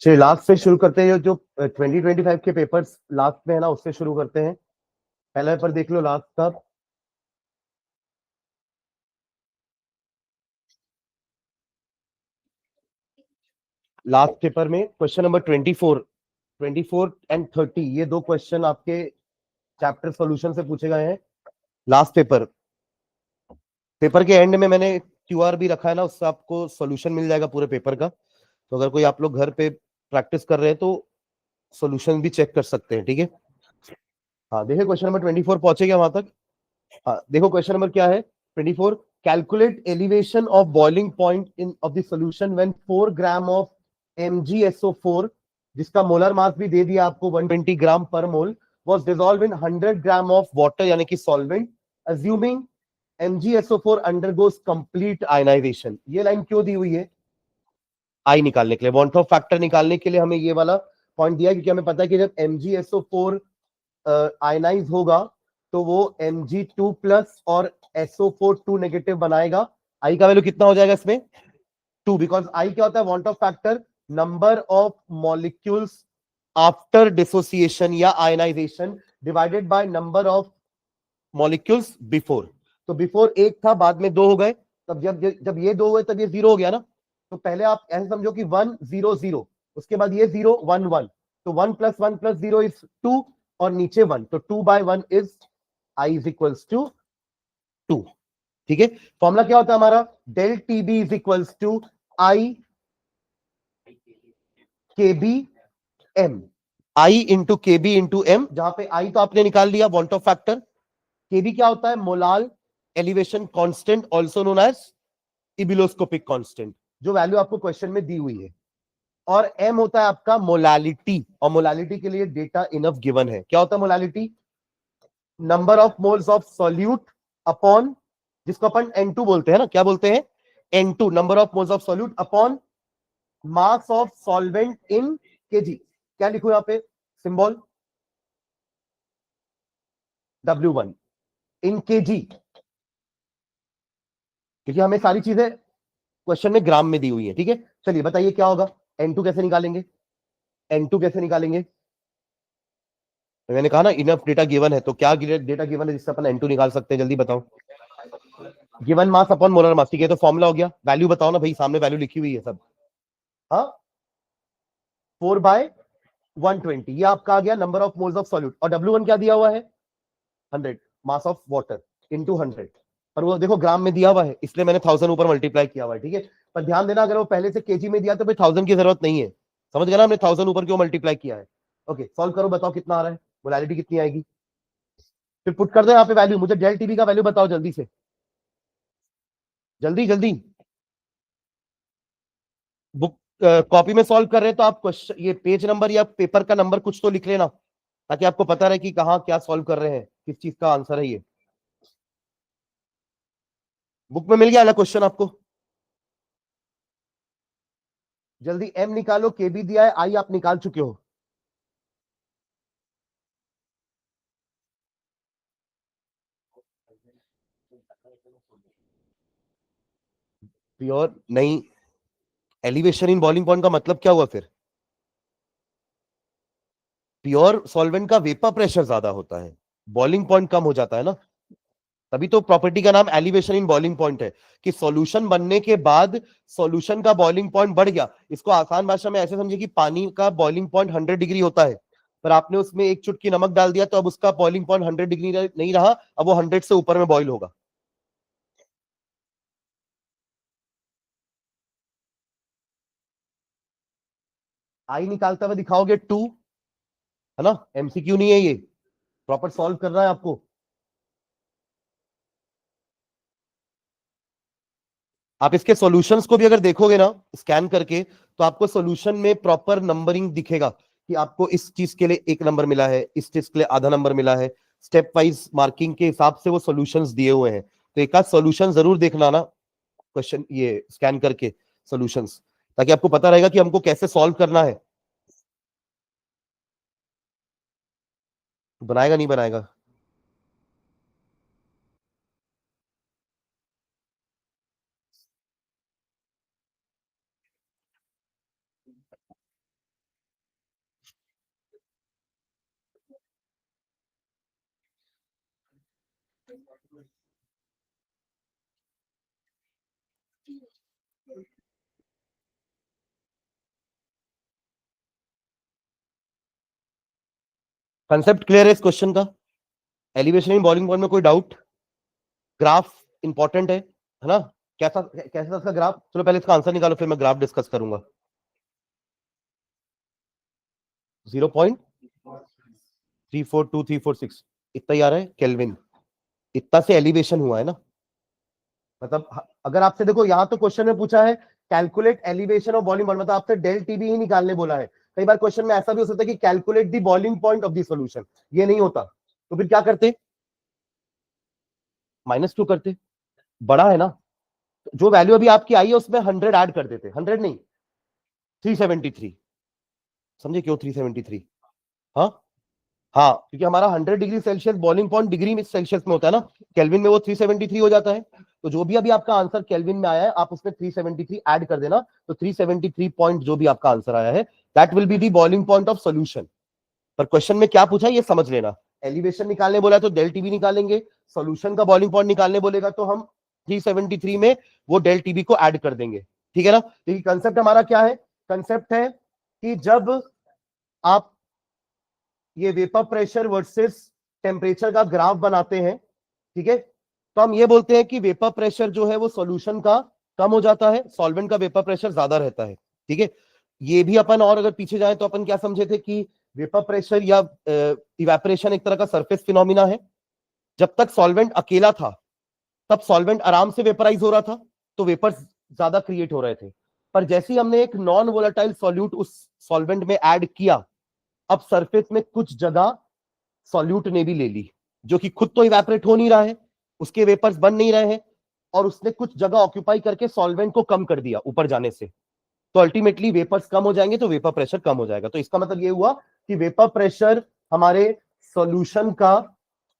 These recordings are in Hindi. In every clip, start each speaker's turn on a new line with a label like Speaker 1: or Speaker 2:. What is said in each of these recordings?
Speaker 1: चलिए लास्ट से शुरू करते हैं। जो 2025 के पेपर्स लास्ट में है ना, उससे शुरू करते हैं। पहला पेपर देख लो लास्ट का। लास्ट पेपर में क्वेश्चन नंबर 24 एंड 30, ये दो क्वेश्चन आपके चैप्टर सॉल्यूशन से पूछे गए हैं लास्ट पेपर। पेपर के एंड में मैंने क्यूआर भी रखा है ना, उससे आपको सॉल्यूशन मिल जाएगा पूरे पेपर का। तो अगर कोई आप लोग घर पे प्रैक्टिस कर रहे हैं तो सॉल्यूशन भी चेक कर सकते हैं, ठीक है। हाँ देखिए, क्वेश्चन नंबर 24 पहुंचे क्या वहां तक। हाँ देखो, क्वेश्चन नंबर क्या है 24। Calculate elevation of boiling point in of the solution when 4 gram of MgSO4, जिसका मोलर मास भी दे दिया आपको 120 gram per mole, was dissolve in 100 gram of water यानी कि solvent, assuming MgSO4 undergoes complete ionisation. ये लाइन क्यों दी हुई है? आई निकालने के लिए, वॉन्ट ऑफ फैक्टर निकालने के लिए हमें ये वाला पॉइंट दिया, क्योंकि हमें पता है कि जब MgSO4 आयनाइज होगा तो वो Mg2+ और SO4 2 नेगेटिव बनाएगा। आई का वैल्यू कितना हो जाएगा इसमें? 2, बिकॉज आई क्या होता है? Van't Hoff factor, number of molecules after dissociation या ionisation divided by number of molecules before. तो बिफोर एक था, बाद में दो हो गए, तब जब ये दो हुए तब ये जीरो हो गया ना। तो पहले आप ऐसे समझो कि 1 0 0, उसके बाद ये 0 1 1, तो 1 + 1 + 0 इज 2, और नीचे 1, तो 2/1 is i is equals to 2। ठीक है, फॉर्मूला क्या होता है हमारा? Del TB is equals to i K B M, i into K B into M, जहां पे आई तो आपने निकाल लिया, वॉल्ट ऑफ फैक्टर। केबी क्या होता है? Molal elevation constant, also known as ebullioscopic constant, जो वैल्यू आपको क्वेश्चन में दी हुई है। और एम होता है आपका मोलालिटी, और मोलालिटी के लिए डेटा इनफ गिवन है। क्या होता है molality? Number of moles of solute upon, जिसको अपन N2 बोलते हैं ना, क्या बोलते हैं? N2, number of moles of solute upon mass of solvent in KG. क्या लिखूं यहां पे? सिंबल W1 इन केजी, क्योंकि हमें सारी चीजें क्वेश्चन में ग्राम में दी हुई है। ठीक है, चलिए बताइए क्या होगा। N2 कैसे निकालेंगे? N2 कैसे निकालेंगे? तो मैंने कहा ना इनफ डेटा गिवन है, तो क्या डेटा गिवन है जिससे अपन N2 निकाल सकते हैं? जल्दी बताओ। Given mass upon molar mass. ठीक है, तो फॉर्मूला हो गया। वैल्यू बताओ ना भाई, सामने वैल्यू लिखी हुई है सब। हाँ, 4/120, ये आपका आ गया number of moles of solute. और W1 क्या दिया हुआ है? 100, मास ऑफ वाटर इंटू 100। पर वो देखो ग्राम में दिया हुआ है, इसलिए मैंने 1000 ऊपर मल्टीप्लाई किया हुआ है। ठीक है, पर ध्यान देना, अगर वो पहले से केजी में दिया तो फिर 1000 की जरूरत नहीं है। समझ गया ना, हमने 1000 ऊपर क्यों मल्टीप्लाई किया है। ओके, सॉल्व करो, बताओ कितना आ रहा है, मोलालिटी कितनी आएगी। फिर पुट कर दो यहाँ पे वैल्यू। मुझे डेल टीबी का वैल्यू बताओ जल्दी से, जल्दी जल्दी। बुक कॉपी में सॉल्व कर रहे हैं तो आप क्वेश्चन, ये पेज नंबर या पेपर का नंबर कुछ तो लिख लेना, ताकि आपको पता रहे कि कहाँ क्या सॉल्व कर रहे हैं, किस चीज का आंसर है ये। बुक में मिल गया ना क्वेश्चन आपको? जल्दी एम निकालो, के बी दिया है, आई आप निकाल चुके हो। प्योर नहीं, एलिवेशन इन बॉइलिंग पॉइंट का मतलब क्या हुआ फिर? प्योर सॉल्वेंट का वेपर प्रेशर ज्यादा होता है, बॉइलिंग पॉइंट कम हो जाता है ना। तभी तो प्रॉपर्टी का नाम एलिवेशन इन बॉइलिंग पॉइंट है, कि सॉल्यूशन बनने के बाद सॉल्यूशन का बॉइलिंग पॉइंट बढ़ गया। इसको आसान भाषा में ऐसे समझिए कि पानी का बॉइलिंग पॉइंट 100 डिग्री होता है, पर आपने उसमें एक चुटकी नमक डाल दिया, तो अब उसका बॉइलिंग पॉइंट 100 डिग्री नहीं रहा, अब वो 100 से ऊपर में बॉइल होगा। आई निकालते हुए दिखाओगे 2, है ना। MCQ नहीं है ये, प्रॉपर सॉल्व करना है आपको। आप इसके सॉल्यूशंस को भी अगर देखोगे ना स्कैन करके, तो आपको सॉल्यूशन में प्रॉपर नंबरिंग दिखेगा, कि आपको इस चीज के लिए 1 नंबर मिला है, इस चीज के लिए आधा नंबर मिला है। स्टेप वाइज मार्किंग के हिसाब से वो सॉल्यूशंस दिए हुए हैं। तो एक आध सॉल्यूशन जरूर देखना ना क्वेश्चन, ये स्कैन करके सॉल्यूशंस, ताकि आपको पता रहेगा कि हमको कैसे सॉल्व करना है। बनाएगा नहीं बनाएगा? कंसेप्ट क्लियर है इस क्वेश्चन का? एलिवेशन इन बॉइलिंग पॉइंट में कोई डाउट? ग्राफ इंपॉर्टेंट है ना? कैसा कैसा था इसका ग्राफ? चलो पहले इसका आंसर निकालो, फिर मैं ग्राफ डिस्कस करूंगा। 0.342346 इतना ही आ रहा है केल्विन। इतना से एलिवेशन हुआ है ना, मतलब अगर आपसे देखो यहां तो क्वेश्चन में पूछा है calculate elevation of boiling point, मतलब आपसे डेल टीबी ही निकालने बोला है। कई बार क्वेश्चन में ऐसा भी हो सकता है कि calculate the boiling point of the solution, ये नहीं होता तो फिर क्या करते? -2 करते। बड़ा है ना, जो वैल्यू अभी आपकी आई है उसमें 100 ऐड कर देते, 100 नहीं 373। समझे क्यों 373? हाँ हाँ, क्योंकि हमारा 100 degree Celsius boiling point degree में सेल्सियस में होता है ना, केल्विन में वो 373 हो जाता है। तो जो भी अभी आपका आंसर केल्विन में आया है आप उसमें 373 ऐड कर देना, तो 373 पॉइंट जो भी आपका आंसर आया है that will be the boiling point of solution. पर क्वेश्चन में क्या पूछा है ये समझ लेना। एलिवेशन निकालने बोला है तो डेल टीबी निकालेंगे, सोल्यूशन का बॉइलिंग पॉइंट निकालने बोलेगा तो हम 373 में वो डेल टीबी को ऐड कर देंगे। ठीक है ना? तो कंसेप्ट हमारा क्या है? कंसेप्ट है कि जब आप ये वेपर प्रेशर वर्सेस टेम्परेचर का ग्राफ बनाते हैं, ठीक है, तो हम ये बोलते हैं कि वेपर प्रेशर जो है वो सॉल्यूशन का कम हो जाता है, सॉल्वेंट का वेपर प्रेशर ज्यादा रहता है। ठीक है, ये भी अपन और अगर पीछे जाए तो अपन क्या समझे थे कि वेपर प्रेशर या इवेपोरेशन एक तरह का सरफेस फिनोमिना है। जब तक सॉल्वेंट अकेला था तब सॉल्वेंट आराम से वेपराइज हो रहा था, तो वेपर्स ज्यादा क्रिएट हो रहे थे। पर जैसे ही हमने एक नॉन वोलेटाइल सॉल्यूट उस सॉल्वेंट में ऐड किया, अब सरफेस में कुछ जगह सॉल्यूट ने भी ले ली, जो कि खुद तो इवेपोरेट हो नहीं रहा है, उसके वेपर्स बन नहीं रहे हैं, और उसने कुछ जगह ऑक्यूपाई करके सॉल्वेंट को कम कर दिया ऊपर जाने से। तो अल्टीमेटली वेपर्स कम हो जाएंगे तो वेपर प्रेशर कम हो जाएगा। तो इसका मतलब ये हुआ कि वेपर प्रेशर हमारे सॉल्यूशन का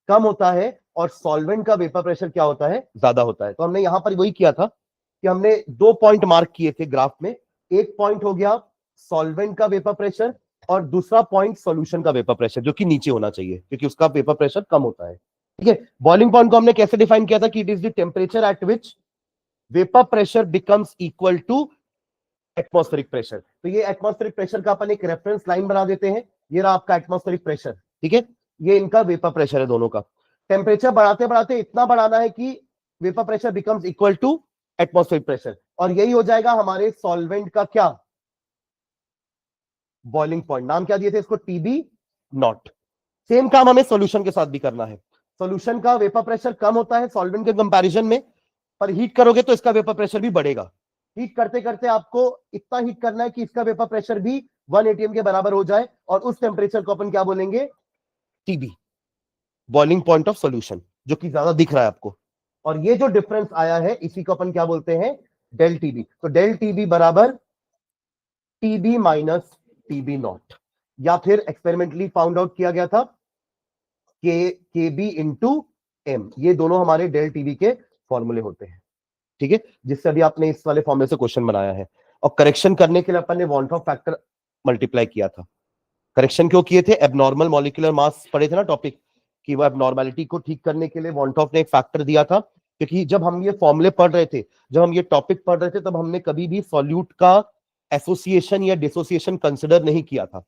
Speaker 1: कम होता है और सॉल्वेंट का वेपर प्रेशर क्या होता है? ज्यादा होता है। तो हमने यहां पर वही किया था कि हमने 2 पॉइंट मार्क किए थे ग्राफ में। एक पॉइंट हो गया सॉल्वेंट का वेपर प्रेशर और दूसरा पॉइंट सॉल्यूशन का वेपर प्रेशर, जो कि नीचे होना चाहिए क्योंकि उसका वेपर प्रेशर कम होता है। ठीक है, बॉइलिंग पॉइंट को हमने कैसे डिफाइन किया था कि it is the temperature at which vapour pressure becomes equal to atmospheric pressure. तो ये एटमॉस्फेरिक प्रेशर का अपन एक रेफरेंस लाइन बना देते हैं, ये रहा आपका एटमॉस्फेरिक प्रेशर। ठीक है, ये इनका वेपर प्रेशर है दोनों का। टेम्परेचर बढ़ाते बढ़ाते इतना बढ़ाना है कि vapour pressure becomes equal to atmospheric pressure, और यही हो जाएगा हमारे सॉल्वेंट का क्या? Boiling point. नाम क्या दिए थे इसको? TB naught. सेम काम हमें सॉल्यूशन के साथ भी करना है। सॉल्यूशन का वेपर प्रेशर कम होता है सॉल्वेंट के कंपैरिजन में, पर हीट करोगे तो इसका वेपर प्रेशर भी बढ़ेगा। हीट करते करते आपको इतना हीट करना है कि इसका वेपर प्रेशर भी 1 एटीएम के बराबर हो जाए, और उस टेम्परेचर को अपन क्या बोलेंगे? TB, boiling point of solution, जो कि ज्यादा दिख रहा है आपको। और ये जो डिफरेंस आया है इसी को अपन क्या बोलते हैं? Del TB. तो डेल टीबी बराबर टीबी माइनस टीबी नॉट, या फिर एक्सपेरिमेंटली फाउंड आउट किया गया था के बी इंटू एम। ये दोनों हमारे डेल टीबी के फॉर्मूले होते हैं। ठीक है, जिससे अभी आपने इस वाले फॉर्मूले से क्वेश्चन बनाया है। और करेक्शन करने के लिए अपन ने वॉन ऑफ फैक्टर मल्टीप्लाई किया था। करेक्शन क्यों किए थे? एबनॉर्मल मॉलिक्यूलर मास पढ़े थे ना टॉपिक, कि वो एबनॉर्मेलिटी को ठीक करने के लिए वॉन्टॉफ ने एक फैक्टर दिया था। क्योंकि जब हम ये फॉर्मूले पढ़ रहे थे, जब हम ये टॉपिक पढ़ रहे थे, तब हमने कभी भी सॉल्यूट का एसोसिएशन या डिसोसिएशन कंसिडर नहीं किया था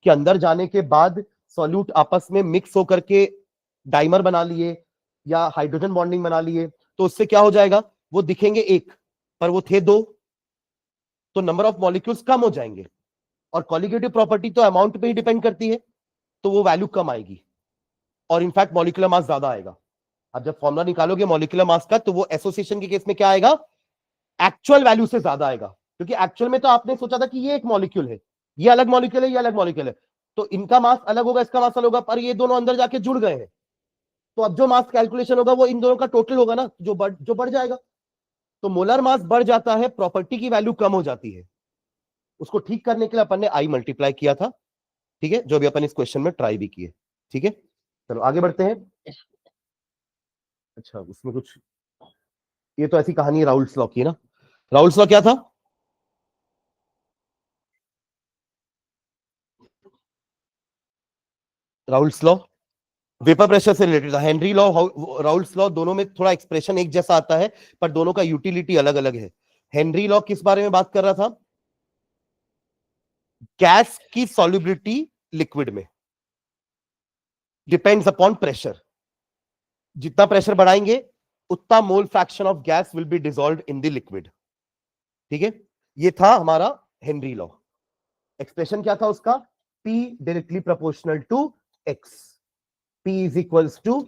Speaker 1: कि अंदर जाने के बाद सॉल्यूट आपस में मिक्स होकर के डाइमर बना लिए या हाइड्रोजन बॉन्डिंग बना लिए, तो उससे क्या हो जाएगा? वो दिखेंगे एक, पर वो थे दो, तो नंबर ऑफ मॉलिक्यूल्स कम हो जाएंगे। और कॉलिगेटिव प्रॉपर्टी तो अमाउंट पे ही डिपेंड करती है, तो वो वैल्यू कम आएगी और इनफैक्ट मॉलिक्यूलर मास ज्यादा आएगा। अब जब फॉर्मुला निकालोगे मॉलिक्यूलर मास का, तो वो एसोसिएशन के केस में क्या आएगा? एक्चुअल वैल्यू से ज्यादा आएगा, क्योंकि एक्चुअल में तो आपने सोचा था कि ये एक मॉलिक्यूल है, ये अलग मॉलिक्यूल है, ये अलग मॉलिक्यूल है, तो इनका मास अलग होगा, इसका मास अलग होगा, पर ये दोनों अंदर जाके जुड़ गए हैं। तो अब जो मास कैलकुलेशन होगा वो इन दोनों का टोटल होगा ना, जो बढ़ जाएगा। तो मोलर मास बढ़ जाता है, प्रॉपर्टी की वैल्यू कम हो जाती है। उसको ठीक करने के लिए अपन ने आई मल्टीप्लाई किया था। ठीक है, जो भी अपन इस क्वेश्चन में ट्राई भी किए। ठीक है, चलो आगे बढ़ते हैं। अच्छा, उसमें कुछ, ये तो ऐसी कहानी है राउल्स लॉ की ना। राउल्स लॉ क्या था? राउल्स लॉ वेपर प्रेशर से रिलेटेड था। हेनरी लॉ, राउल्स लॉ, दोनों में थोड़ा एक्सप्रेशन एक जैसा आता है, पर दोनों का यूटिलिटी अलग अलग है। हेनरी लॉ किस बारे में बात कर रहा था? गैस की सॉल्युबिलिटी लिक्विड में डिपेंड्स अपॉन प्रेशर। जितना प्रेशर बढ़ाएंगे उतना मोल fraction of gas will be dissolved in the liquid. ठीक है, ये था हमारा हेनरी लॉ। एक्सप्रेशन क्या था उसका? P directly proportional to X, P is equals to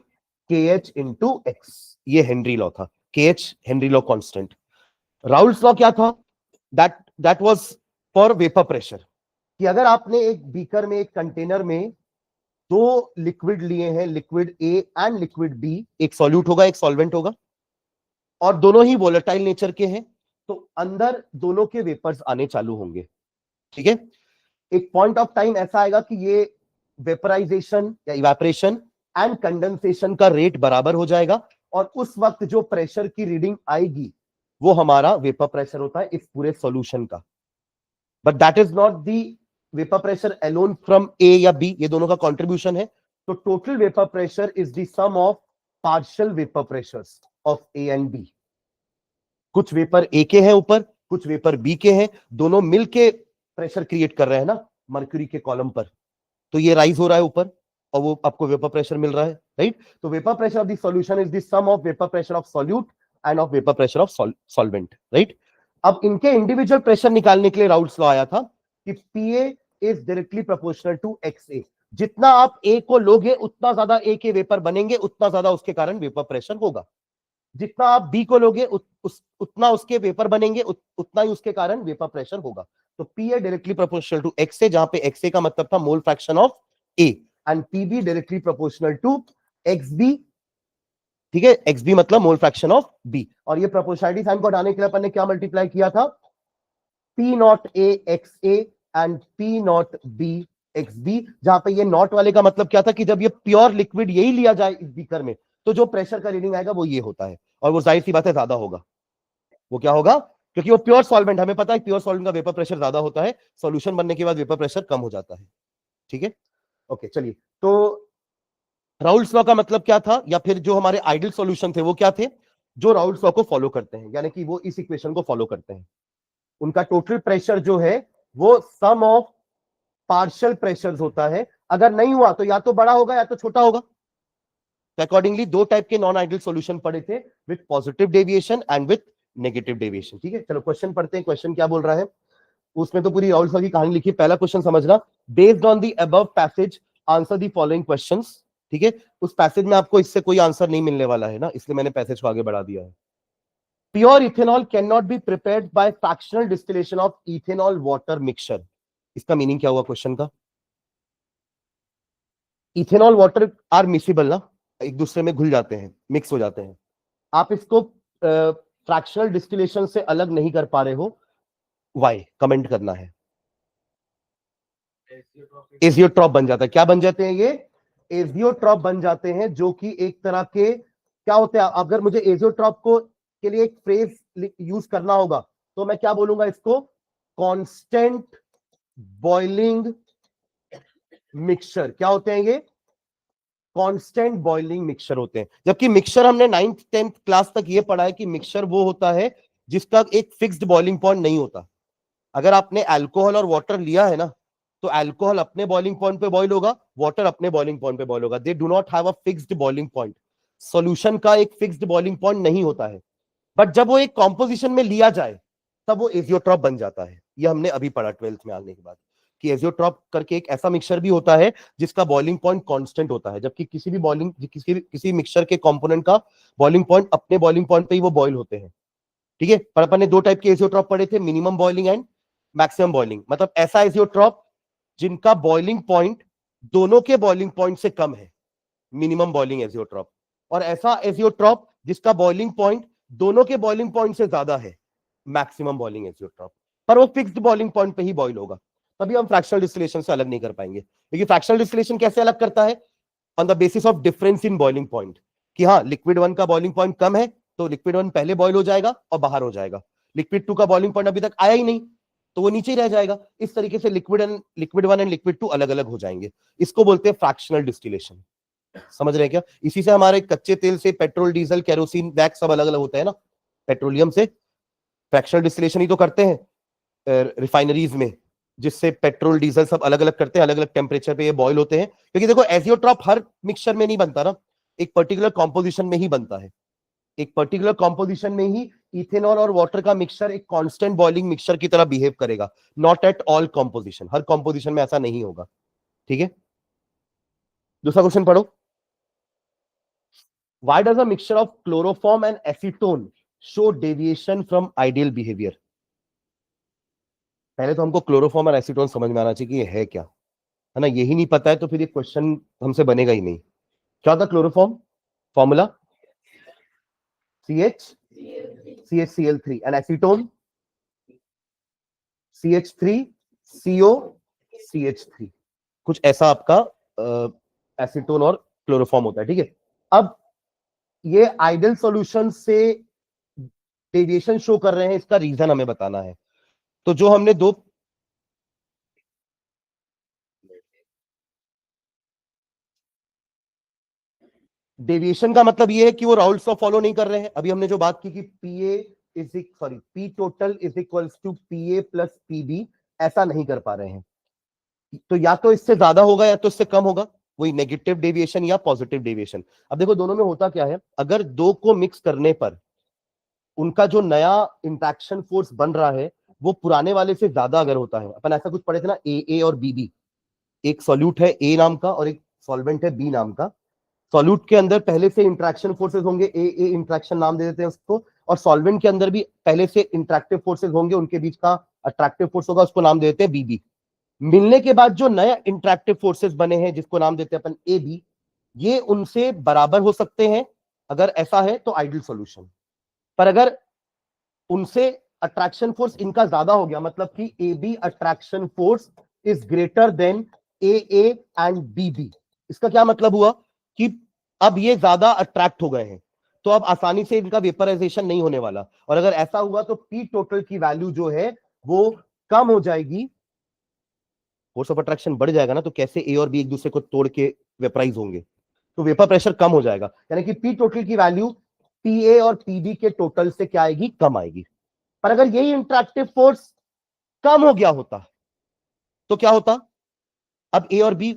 Speaker 1: KH into X। ये हेनरी लॉ था। KH Henry law constant. Raoult's law क्या था? That was for vapour pressure, कि अगर आपने एक बीकर में, एक कंटेनर में दो लिक्विड लिए हैं, liquid A and liquid B, एक सॉल्यूट होगा एक सॉल्वेंट होगा, और दोनों ही वोलेटाइल नेचर के हैं, तो अंदर दोनों के वेपर्स आने चालू होंगे। ठीक है, एक पॉइंट ऑफ टाइम ऐसा आएगा कि ये वेपराइजेशन या इवेपोरेशन एंड कंडेंसेशन का रेट बराबर हो जाएगा, और उस वक्त जो प्रेशर की रीडिंग आएगी वो हमारा वेपर प्रेशर होता है इस पूरे सॉल्यूशन का। But that is not the vapour pressure alone from A या बी, ये दोनों का कंट्रीब्यूशन है। तो total vapour pressure is the sum of partial vapour pressures of A and B. कुछ वेपर ए के हैं ऊपर, कुछ वेपर बी के हैं, दोनों मिलके प्रेशर क्रिएट कर रहे हैं ना मर्क्यूरी के कॉलम पर, तो ये राइज हो रहा है ऊपर और वो आपको वेपर प्रेशर मिल रहा है, राइट। तो vapour pressure of the solution is the sum of vapour pressure of solute and of vapour pressure of solvent, right. अब इनके इंडिविजुअल प्रेशर निकालने के लिए राउल्स लॉ आया था कि PA is directly proportional to XA। जितना आप A को लोगे उतना ज्यादा A के वेपर बनेंगे, उतना ज्यादा उसके कारण वेपर प्रेशर होगा। जितना आप B को लोगे उतना उसके वेपर बनेंगे, उतना ही उसके कारण वेपर प्रेशर होगा। तो PA directly proportional to XA, जहां पे XA का मतलब था mole fraction of A, and PB directly proportional to XB। ठीक है, XB मतलब मोल फ्रैक्शन ऑफ B। और ये प्रोपोर्शनलिटी साइन को हटाने के लिए अपन ने क्या मल्टीप्लाई किया था? P not A XA and P not B XB, जहां पे ये नॉट वाले का मतलब क्या था कि जब ये प्योर लिक्विड यही लिया जाए इस बीकर में, तो जो प्रेशर का रीडिंग आएगा वो ये होता है, और वो जाहिर सी बात है ज्यादा होगा। वो क्या होगा? क्योंकि वो प्योर सॉल्वेंट, हमें पता है प्योर सॉल्वेंट का वेपर प्रेशर ज्यादा होता है, सॉल्यूशन बनने के बाद वेपर प्रेशर कम हो जाता है। ठीक है, ओके, चलिए। तो राउल्स लॉ का मतलब क्या था, या फिर जो हमारे आइडियल सॉल्यूशन थे वो क्या थे? जो राउल्स लॉ को फॉलो करते हैं, यानी कि वो इस इक्वेशन को फॉलो करते हैं। उनका टोटल प्रेशर जो है वो सम ऑफ पार्शियल प्रेशर्स होता है। अगर नहीं हुआ तो या तो बड़ा होगा या तो छोटा होगा। अकॉर्डिंगली दो टाइप के नॉन आइडियल सॉल्यूशन पढ़े थे, with positive deviation and with negative deviation. ठीक है, चलो क्वेश्चन पढ़ते हैं। क्वेश्चन क्या बोल रहा है? उसमें तो पूरी राउल्स लॉ की कहानी लिखी। पहला क्वेश्चन समझना, based on the above passage answer the following questions. ठीक है, उस पैसेज में आपको इससे कोई आंसर नहीं मिलने वाला है ना, इसलिए मैंने पैसेज को आगे बढ़ा दिया है। Pure ethanol can not be prepared by fractional distillation of ethanol water mixture. इसका मीनिंग क्या हुआ क्वेश्चन का? इथेनॉल वाटर आर मिसिबल ना, एक दूसरे में घुल जाते हैं, मिक्स हो जाते हैं। आप इसको फ्रैक्शनल डिस्टिलेशन से अलग नहीं कर पा रहे हो, वाई? कमेंट करना है। एजियोट्रॉप बन जाता है। क्या बन जाते हैं ये? एजियोट्रॉप बन जाते हैं, जो कि एक तरह के क्या होते हैं? अगर मुझे एजियोट्रॉप को के लिए एक फ्रेज यूज करना होगा तो मैं क्या बोलूंगा इसको? Constant boiling mixture. क्या होते हैं ये? कांस्टेंट बॉइलिंग मिक्सचर होते हैं। जबकि मिक्सचर हमने 9th 10th क्लास तक ये पढ़ा है कि मिक्सचर वो होता है जिसका एक फिक्स्ड बॉइलिंग पॉइंट नहीं होता। अगर आपने अल्कोहल और वाटर लिया है ना, तो अल्कोहल अपने बॉइलिंग पॉइंट पे बॉइल होगा, वाटर अपने बॉइलिंग पॉइंट पे बॉइल होगा। They do not have a fixed boiling point. Solution का एक फिक्स्ड बॉइलिंग पॉइंट नहीं होता है, बट जब वो एक कॉम्पोजिशन में लिया जाए तब वो एजियोट्रॉप बन जाता है। ये हमने अभी पढ़ा 12th में आने के बाद, कि एजियोट्रॉप करके एक ऐसा मिक्सचर भी होता है जिसका बॉइलिंग पॉइंट कांस्टेंट होता है, जबकि किसी मिक्सचर के कंपोनेंट का बॉइलिंग पॉइंट अपने बॉइलिंग पॉइंट पे ही वो बॉइल होते हैं। ठीक है, पर अपन ने दो टाइप के एजियोट्रॉप पढ़े थे, minimum boiling and maximum boiling. मतलब ऐसा एजियोट्रॉप जिनका बॉइलिंग पॉइंट दोनों के बॉइलिंग पॉइंट से कम है, मिनिमम बॉइलिंग एजियोट्रॉप। और ऐसा एजियोट्रॉप जिसका बॉइलिंग पॉइंट दोनों के बॉइलिंग पॉइंट से ज्यादा है, मैक्सिमम बॉइलिंग एजियोट्रॉप। पर वो फिक्स्ड बॉइलिंग पॉइंट पे ही बॉइल होगा, तभी हम फ्रैक्शनल डिस्टिलेशन से अलग नहीं कर पाएंगे। क्योंकि फ्रैक्शनल डिस्टिलेशन कैसे अलग करता है? On the basis of difference in boiling point, कि हाँ लिक्विड 1 का बॉइलिंग पॉइंट कम है तो लिक्विड 1 पहले बॉइल हो जाएगा और बाहर हो जाएगा। लिक्विड 2 का बॉइलिंग पॉइंट अभी तक आया ही नहीं तो वो नीचे ही रह जाएगा। इस तरीके से लिक्विड 1 एंड लिक्विड 2 अलग अलग हो जाएंगे। इसको बोलते हैं फ्रैक्शनल डिस्टिलेशन। समझ रहे हैं क्या? इसी से हमारे कच्चे तेल से पेट्रोल, डीजल, केरोसिन, वैक्स सब अलग अलग होता है ना। पेट्रोलियम से फ्रैक्शनल डिस्टिलेशन ही तो करते हैं रिफाइनरीज में, जिससे पेट्रोल डीजल सब अलग अलग करते हैं, अलग अलग टेम्परेचर पे ये बॉयल होते हैं। क्योंकि देखो एजियोट्रॉप हर मिक्सचर में नहीं बनता ना, एक पर्टिकुलर कॉम्पोजिशन में ही बनता है। एक पर्टिकुलर कॉम्पोजिशन में ही इथेनॉल और वाटर का मिक्सचर एक कांस्टेंट बॉइलिंग मिक्सचर की तरह बिहेव करेगा, not at all composition, her composition में ऐसा नहीं होगा। ठीक है, दूसरा क्वेश्चन पढ़ो। Why does a mixture of chloroform and acetone show deviation from ideal behavior? पहले तो हमको क्लोरोफॉर्म और एसीटोन समझ में आना चाहिए कि ये है क्या, है ना। यही नहीं पता है तो फिर ये क्वेश्चन हमसे बनेगा ही नहीं। क्या होता chloroform? Formula CH3 and acetone CH3CO CH3, कुछ ऐसा आपका एसीटोन और क्लोरोफॉर्म होता है। ठीक है, अब ये आइडियल सॉल्यूशन से डेविएशन शो कर रहे हैं, इसका रीजन हमें बताना है। तो जो हमने दो डेविएशन का मतलब ये है कि वो राउल्स लॉ फॉलो नहीं कर रहे हैं। अभी हमने जो बात की कि P total is equals to PA plus PB, ऐसा नहीं कर पा रहे हैं। तो या तो इससे ज्यादा होगा या तो इससे कम होगा, वही नेगेटिव डेविएशन या पॉजिटिव डेविएशन। अब देखो दोनों में होता क्या है, अगर दो को मिक्स करने पर उनका जो नया इंट्रैक्शन फोर्स बन रहा है वो पुराने वाले से ज्यादा अगर होता है, अपन ऐसा कुछ पढ़े थे ना, ए और बी, एक सॉल्यूट है ए नाम का और एक सॉल्वेंट है बी नाम का। सॉल्यूट के अंदर पहले से इंट्रैक्शन फोर्सेस होंगे, ए इंट्रैक्शन नाम दे देते हैं उसको, और सॉल्वेंट के अंदर भी पहले से इंट्रैक्टिव फोर्सेस होंगे, उनके बीच का अट्रैक्टिव फोर्स होगा, उसको नाम दे देते हैं बीबी। मिलने के बाद जो नया इंट्रैक्टिव फोर्सेस बने हैं जिसको नाम देते हैं अपन ए बी, ये उनसे बराबर हो सकते हैं। अगर ऐसा है तो आइडियल सॉल्यूशन। पर अगर उनसे अट्रैक्शन फोर्स इनका ज्यादा हो गया, मतलब कि A B attraction force is greater than A and B B, इसका क्या मतलब हुआ कि अब ये ज्यादा अट्रैक्ट हो गए हैं, तो अब आसानी से इनका वेपराइजेशन नहीं होने वाला। और अगर ऐसा हुआ तो पी टोटल की वैल्यू जो है वो कम हो जाएगी, फोर्स ऑफ अट्रैक्शन बढ़ जाएगा ना, तो कैसे ए और बी एक दूसरे को तोड़ के वेपराइज होंगे, तो वेपर प्रेशर कम हो जाएगा। यानी कि पी टोटल की वैल्यू पीए और पीबी के टोटल से क्या आएगी? कम आएगी। पर अगर यही इंट्रैक्टिव फोर्स कम हो गया होता तो क्या होता? अब ए और बी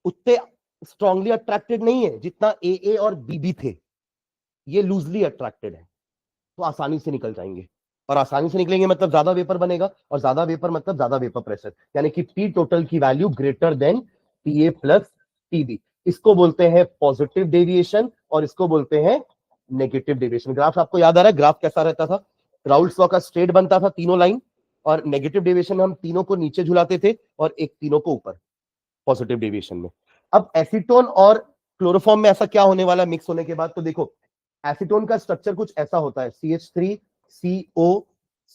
Speaker 1: उतने स्ट्रांगली अट्रैक्टेड नहीं है जितना ए और बी थे, ये लूजली अट्रैक्टेड है, तो आसानी से निकल जाएंगे। और आसानी से निकलेंगे मतलब ज्यादा वेपर बनेगा, और ज्यादा वेपर मतलब ज्यादा वेपर प्रेशर, यानी कि पी टोटल की वैल्यू ग्रेटर देन पीए प्लस पीबी। इसको बोलते हैं पॉजिटिव डेविएशन और इसको बोलते हैं नेगेटिव डेविएशन। ग्राफ आपको याद आ रहा है ग्राफ कैसा रहता था? राउल्स लॉ का स्ट्रेट बनता था, तीनों लाइन, और नेगेटिव डेविएशन में हम तीनों को नीचे झुलाते थे और एक तीनों को ऊपर, पॉजिटिव डेविएशन में। अब एसीटोन और क्लोरोफॉर्म में ऐसा क्या होने वाला मिक्स होने के बाद? तो देखो एसीटोन का स्ट्रक्चर कुछ ऐसा होता है, CH3CO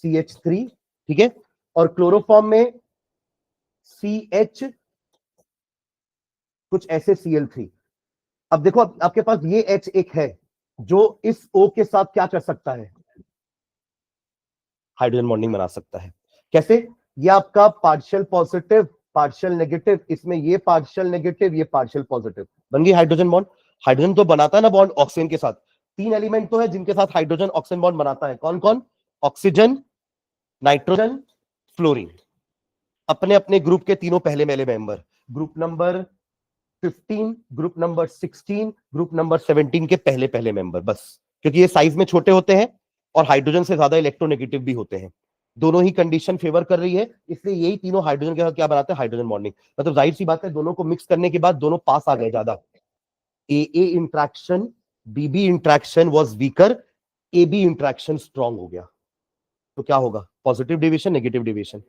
Speaker 1: CH3, ठीक है, और क्लोरोफॉर्म में CH कुछ ऐसे Cl3। अब देखो आपके पास ये H एक है जो इस O के साथ क्या कर सकता है? हाइड्रोजन बॉन्डिंग बना सकता है। कैसे? ये आपका पार्शियल पॉजिटिव पार्शियल नेगेटिव, इसमें ये पार्शियल नेगेटिव ये पार्शियल पॉजिटिव, बन गई हाइड्रोजन बॉन्ड। हाइड्रोजन तो बनाता है ना बॉन्ड ऑक्सीजन के साथ। तीन एलिमेंट तो है जिनके साथ हाइड्रोजन ऑक्सीजन बॉन्ड बनाता है, कौन कौन? Oxygen, nitrogen, fluorine. अपने अपने ग्रुप के तीनों पहले पहले member, group number 15, group number 16, group number 17 के पहले पहले मेंबर, बस। क्योंकि ये साइज में छोटे होते हैं और हाइड्रोजन से ज्यादा इलेक्ट्रोनेगेटिव भी होते हैं, दोनों ही कंडीशन फेवर कर रही है, इसलिए यही तीनों हाइड्रोजन के साथ क्या बनाते हैं? Hydrogen bonding. मतलब जाहिर सी बात है दोनों को मिक्स करने के बाद दोनों पास आ गए ज्यादा। A interaction BB interaction was weaker, A B interaction strong हो गया, तो क्या होगा? Positive deviation, negative deviation.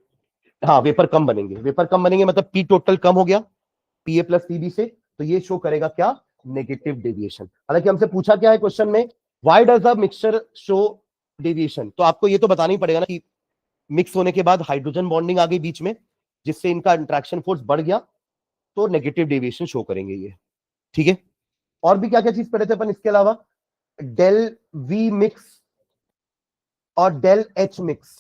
Speaker 1: हाँ, वेपर कम बनेंगे, वेपर कम बनेंगे मतलब पी टोटल कम हो गया पीए प्लस पीबी से, तो ये शो करेगा क्या? Negative deviation. हालांकि हमसे पूछा क्या है क्वेश्चन में, why does a mixture show deviation? तो आपको ये तो बताना ही पड़ेगा ना कि मिक्स होने के बाद हाइड्रोजन बॉन्डिंग आ गई बीच में, जिससे इनका इंट्रैक्शन फोर्स बढ़ गया, तो नेगेटिव डेविएशन शो करेंगे ये। ठीक है, और भी क्या क्या चीज पढ़े थे अपन इसके अलावा? डेल वी मिक्स और डेल एच मिक्स।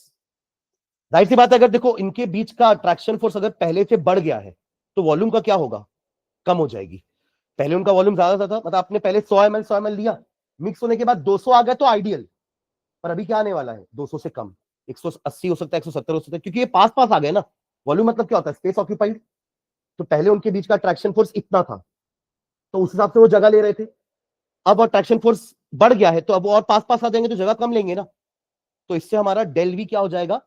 Speaker 1: जाहिर सी बात है अगर देखो इनके बीच का अट्रैक्शन फोर्स अगर पहले से बढ़ गया है तो वॉल्यूम का क्या होगा? कम हो जाएगी। पहले उनका वॉल्यूम ज्यादा था, मतलब आपने पहले 100 ml लिया, मिक्स होने के बाद 200 आ गया तो आइडियल, पर अभी क्या आने वाला है 200 से कम, 180 हो सकता है, 170 हो सकता है, क्योंकि ये पास पास आ गए ना। वॉल्यूम मतलब क्या होता है, स्पेस ऑक्यूपाइड। तो पहले उनके बीच का अट्रैक्शन फोर्स इतना था, तो उस हिसाब से वो जगह ले रहे थे। अब अट्रैक्शन फोर्स बढ़ गया है, तो अब और पास पास आ जाएंगे तो जगह कम लेंगे ना, तो इससे हमारा डेल वी क्या हो जाएगा,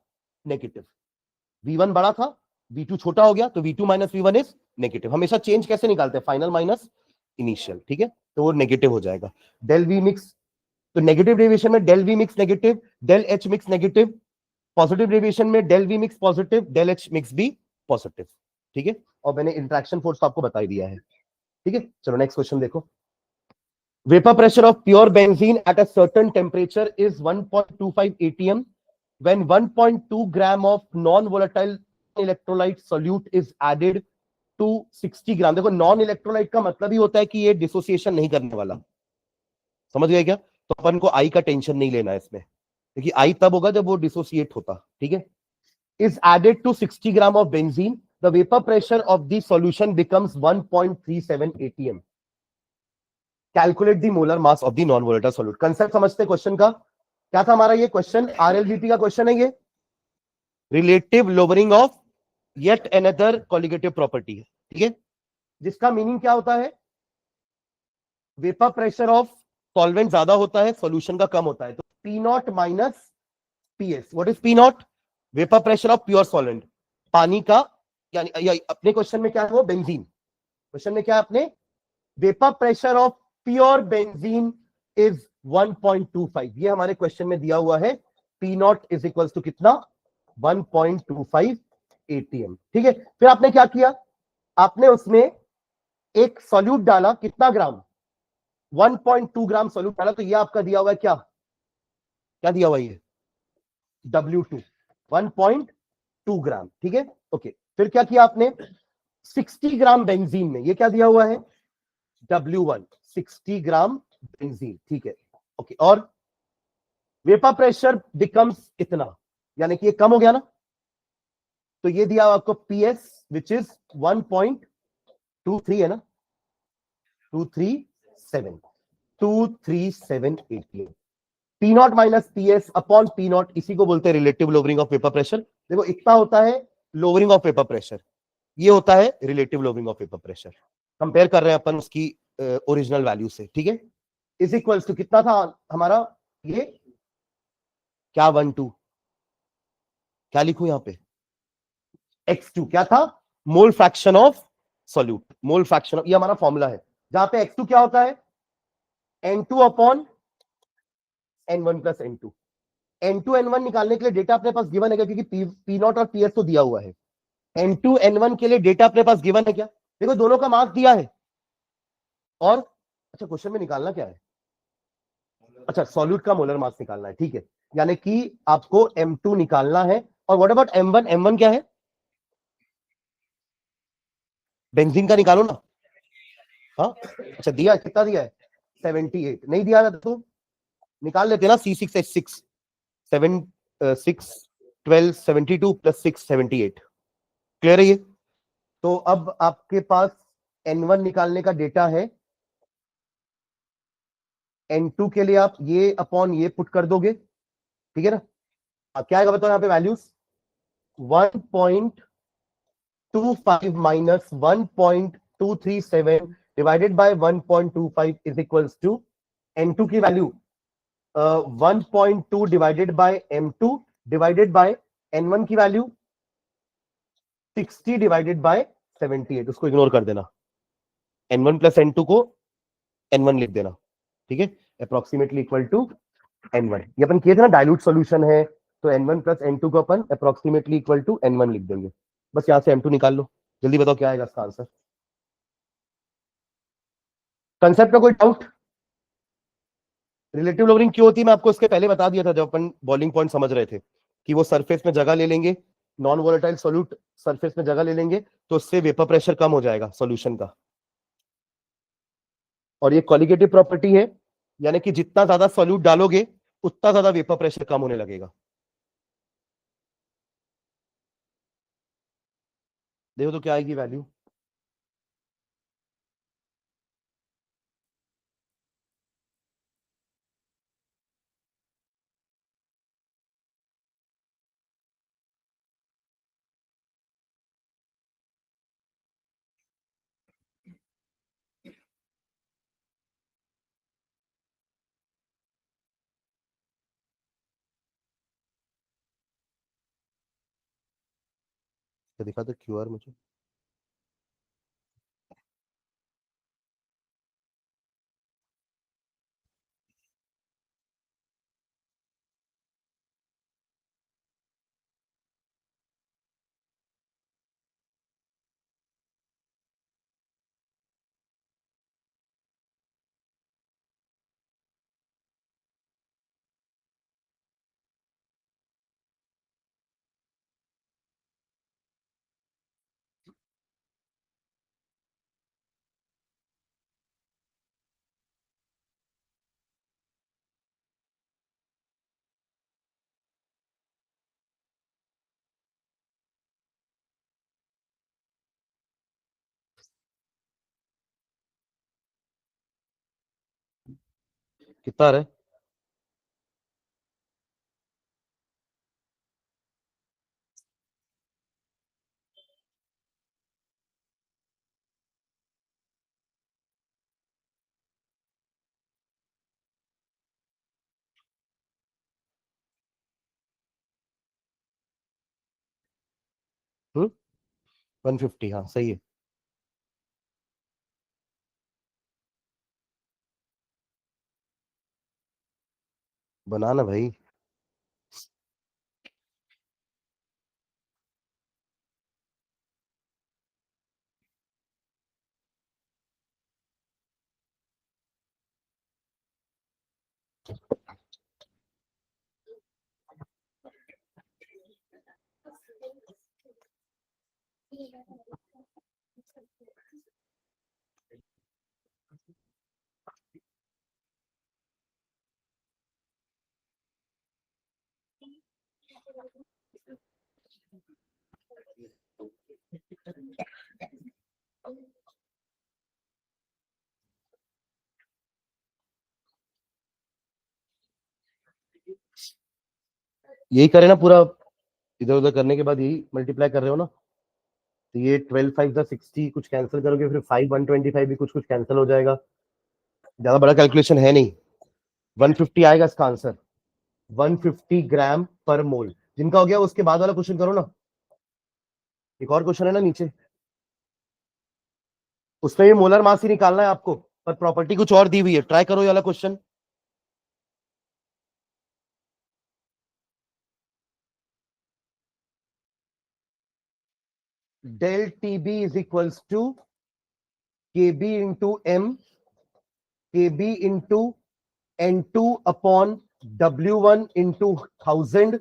Speaker 1: नेगेटिव। V1 बड़ा था, V2 छोटा हो गया, तो V2 minus V1 is negative. हमेशा चेंज कैसे निकालते हैं, फाइनल माइनस इनिशियल, ठीक है, तो वो नेगेटिव हो जाएगा। डेल वी मिक्स, तो नेगेटिव डेविएशन में del V mix negative, del H mix negative, positive deviation में del V mix positive, del H mix भी पॉजिटिव, ठीक है। और मैंने इंट्रैक्शन फोर्स तो आपको बता ही दिया है, ठीक है। चलो नेक्स्ट क्वेश्चन देखो। Vapor pressure of pure benzene at a certain temperature is 1.25 atm when 1.2 gram of non-volatile electrolyte solute is added to 60 ग्राम। देखो नॉन इलेक्ट्रोलाइट का मतलब ही होता है कि ये डिसोसिएशन नहीं करने वाला, समझ गए क्या? तो अपन को आई का टेंशन नहीं लेना है इसमें, क्योंकि आई तब होगा जब वो डिसोसिएट होता, ठीक है। Is added to 60 gram of benzene, the vapour pressure of the solution becomes 1.37 atm। Calculate the molar mass of the non volatile solute. Concept समझते क्वेश्चन का क्या था हमारा, ये क्वेश्चन आरएलवीपी का क्वेश्चन है, ये relative lowering of yet another colligative property है, ठीक है, जिसका मीनिंग क्या होता है, वेपर प्रेशर ऑफ सॉल्वेंट ज्यादा होता है, सॉल्यूशन का कम होता है, तो P not minus PS. What is P not, vapour pressure of pure solvent, पानी का, यानी अपने क्वेश्चन में क्या है वो बेंजीन, क्वेश्चन में क्या है अपने, vapour pressure of pure benzene is 1.25, ये हमारे क्वेश्चन में दिया हुआ है। P not is equal to कितना, 1.25 atm, ठीक है। फिर आपने क्या किया, आपने उसमें एक सॉल्यूट डाला, कितना ग्राम, 1.2 ग्राम सॉल्यूट डाला, तो ये आपका दिया हुआ है क्या, क्या दिया हुआ है ये, W2, 1.2 ग्राम, ठीक है, ओके। फिर क्या किया आपने, 60 ग्राम बेंजीन में, ये क्या दिया हुआ है, W1, 60 ग्राम बेंजीन, ठीक है, ओके। और वेपर प्रेशर बिकम्स इतना, यानी कि ये कम हो गया ना, तो ये दिया आपको PS विच इज 1.23 है ना, 237, 237 P not minus PS upon P not, इसी को बोलते हैं relative lowering of vapour pressure. देखो इतना होता है लोअरिंग ऑफ वेपर प्रेशर, ये होता है relative lowering of vapour pressure. Compare कर रहे हैं अपन उसकी ओरिजिनल वैल्यू से, ठीक है। इज इक्वल्स टू कितना था हमारा ये, क्या 12, क्या लिखूं यहां पे, x2 क्या था, mole fraction of solute, mole fraction of, ये हमारा फॉर्मूला है, जहां पे x2 क्या होता है, N2 upon N1 plus N2। N2 N1 निकालने के लिए डेटा अपने पास गिवन है क्या, क्योंकि P नॉट और PS तो दिया हुआ है। N2 N1 के लिए डेटा अपने पास गिवन है क्या, देखो दोनों का मास दिया है, और अच्छा क्वेश्चन में निकालना क्या है, अच्छा सॉल्यूट का मोलर मास निकालना है, ठीक है, यानी कि आपको M2 निकालना है। और व्हाट अबाउट M1, M1 क्या है, बेंजीन का निकालो ना, हाँ अच्छा दिया, कितना दिया है, 78, नहीं दिया तो निकाल लेते ना, C6H6, 7 6 12 72 प्लस 6 78, क्लियर है ये। तो अब आपके पास N1 निकालने का डेटा है, N2 के लिए आप ये अपॉन ये पुट कर दोगे, ठीक है ना। अब क्या आएगा बताओ यहाँ पे values, 1.25 minus 1.237 divided by 1.25 is equals to N2 की value 1.2 divided by M2 divided by N1 की वैल्यू 60 डिवाइडेड बाय 78, उसको इग्नोर कर देना, N1 प्लस N2 को N1 लिख देना, ठीक है, अप्रोक्सीमेटली इक्वल टू N1। ये अपन किए थे ना, डाइल्यूट सॉल्यूशन है, तो N1 प्लस N2 को अपन अप्रोक्सीमेटली इक्वल टू N1 लिख देंगे। बस यहां से M2 निकाल लो, जल्दी बताओ क्या आएगा इसका आंसर। कंसेप्ट में कोई डाउट, रिलेटिव लोअरिंग क्यों होती है मैं आपको इसके पहले बता दिया था, जब अपन बॉइलिंग पॉइंट समझ रहे थे, कि वो सरफेस में जगह ले लेंगे, नॉन वोलेटाइल सॉल्यूट सरफेस में जगह ले लेंगे, तो उससे वेपर प्रेशर कम हो जाएगा सॉल्यूशन का। और ये कॉलिगेटिव प्रॉपर्टी है, यानी कि जितना ज्यादा सॉल्यूट डालोगे उतना ज्यादा वेपर प्रेशर कम होने लगेगा। देखो तो क्या आएगी वैल्यू, दिखा दो क्यूआर मुझे। कितना आ रहा है? हम्म, 150, हाँ सही है। बनाना भाई। यही करे ना पूरा, इधर उधर करने के बाद यही मल्टीप्लाई कर रहे हो ना। तो ये 12 5 60, कुछ कैंसिल करोगे फिर 5 125 भी कुछ कुछ कैंसिल हो जाएगा। ज्यादा बड़ा कैलकुलेशन है नहीं। 150 आएगा इसका आंसर, 150 ग्राम पर मोल। जिनका हो गया उसके बाद वाला क्वेश्चन करो ना। एक और क्वेश्चन है ना नीचे, उसमें भी मोलर मास ही निकालना है आपको, पर प्रॉपर्टी कुछ और दी हुई है। ट्राई करो ये वाला question. Del T B is equals to K B into M, K B into N two upon W1 into 1000,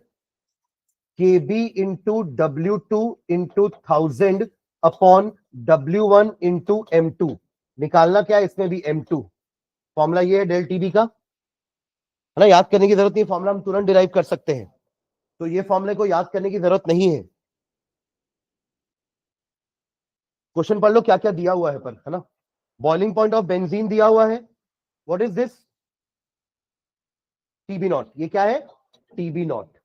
Speaker 1: K B into W2 into 1000 upon W1 into M2। निकालना क्या है इसमें भी M2। फॉर्मूला ये है डेल टीबी का, है ना। याद करने की जरूरत नहीं, फॉर्मूला हम तुरंत डिराइव कर सकते हैं। तो ये फॉर्मूले को याद करने की जरूरत नहीं है। क्वेश्चन पढ़ लो क्या क्या दिया हुआ है पर, है ना। बॉइलिंग पॉइंट ऑफ बेंजीन दिया हुआ है, what is this, TB not. ये क्या है, TB not.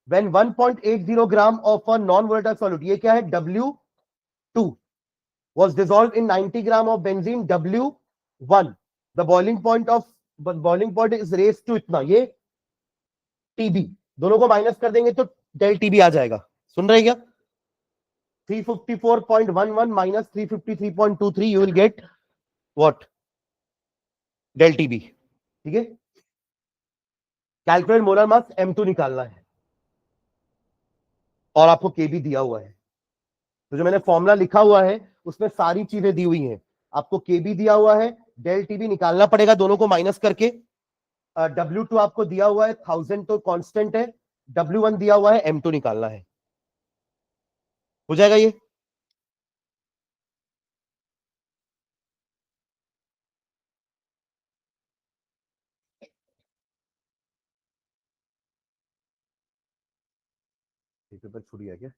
Speaker 1: When 1.80 gram of a non volatile solute, ये क्या है, W2 was dissolved in 90 gram of benzene, W1। The boiling point is raised to इतना, ये टीबी। दोनों को माइनस कर देंगे तो डेल टीबी आ जाएगा। सुन रहे क्या, 354.11 minus 353.23, you will get what, del TB. ठीक है। कैलकुलेट मोलर मास M2 निकालना है, और आपको केबी दिया हुआ है। तो जो मैंने फॉर्मूला लिखा हुआ है उसमें सारी चीजें दी हुई हैं। आपको केबी दिया हुआ है, डेल टीबी निकालना पड़ेगा दोनों को माइनस करके। W2 आपको दिया हुआ है 1000 तो कांस्टेंट है, W1 दिया हुआ है, M2 निकालना है। हो जाएगा ये। पेपर छूट गया क्या?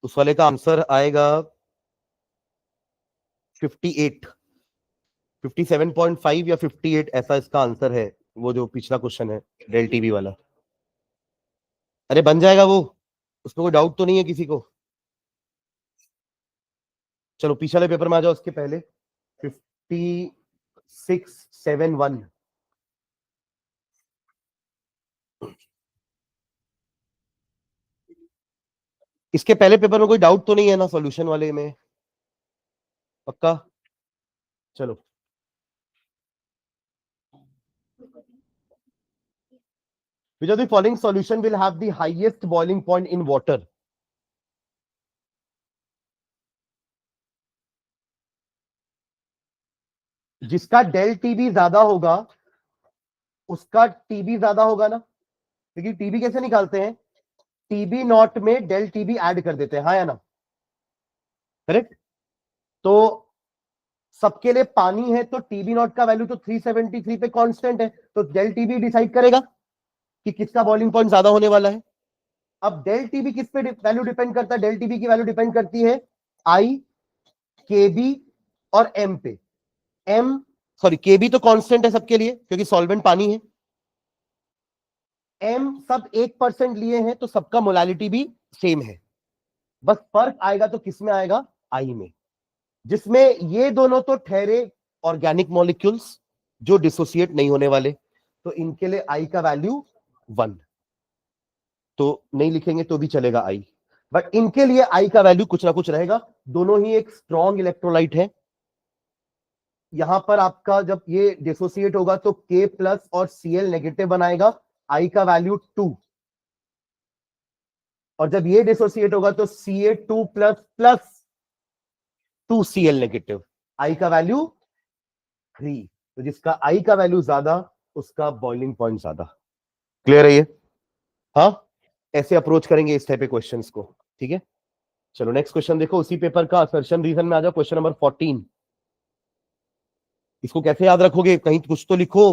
Speaker 1: उस वाले का आंसर आएगा 58, 57.5 या 58, ऐसा इसका आंसर है। वो जो पिछला क्वेश्चन है डेल टीबी वाला। अरे बन जाएगा वो, उसमें कोई डाउट तो नहीं है किसी को। चलो पिछले पेपर में आ जाओ, उसके पहले 5671। इसके पहले पेपर में कोई डाउट तो नहीं है ना सॉल्यूशन वाले में? पक्का? चलो, which of the following solution will have the highest boiling point in water? जिसका डेल टीबी ज्यादा होगा उसका टीबी ज्यादा होगा ना, क्योंकि टीबी कैसे निकालते हैं, टीबी नॉट में डेल टीबी ऐड कर देते हैं, हाँ या ना? करेक्ट। तो सबके लिए पानी है तो टीबी नॉट का वैल्यू तो 373 पे कांस्टेंट है, तो डेल टीबी डिसाइड करेगा कि किसका बॉइलिंग पॉइंट ज्यादा होने वाला है। अब डेल टीबी किस पे वैल्यू डिपेंड करता है? डेल टीबी की वैल्यू डिपेंड करती है आई, केबी और एम पे। एम सॉरी केबी तो कांस्टेंट है सबके लिए क्योंकि सॉल्वेंट पानी है। एम सब 1% लिए हैं तो सबका मोलालिटी भी सेम है, बस फर्क आएगा तो किसमें आएगा, आई में, जिसमें ये दोनों तो ठहरे ऑर्गेनिक मॉलिक्यूल्स जो डिसोसिएट नहीं होने वाले, तो इनके लिए आई का वैल्यू 1, तो नहीं लिखेंगे तो भी चलेगा आई, बट इनके लिए आई का वैल्यू कुछ ना कुछ रहेगा। दोनों ही एक स्ट्रॉन्ग इलेक्ट्रोलाइट है। यहां पर आपका जब ये डिसोसिएट होगा तो K प्लस और Cl नेगेटिव बनाएगा, आई का वैल्यू 2, और जब ये डिसोसिएट होगा तो Ca2 plus plus 2Cl negative, आई का वैल्यू 3। तो जिसका आई का वैल्यू ज्यादा उसका बॉइलिंग पॉइंट ज्यादा। क्लियर है ये? हाँ, ऐसे अप्रोच करेंगे इस टाइप के क्वेश्चंस को, ठीक है। चलो नेक्स्ट क्वेश्चन देखो, उसी पेपर का असर्शन रीजन में आ जाओ, क्वेश्चन नंबर 14। इसको कैसे याद रखोगे, कहीं कुछ तो लिखो।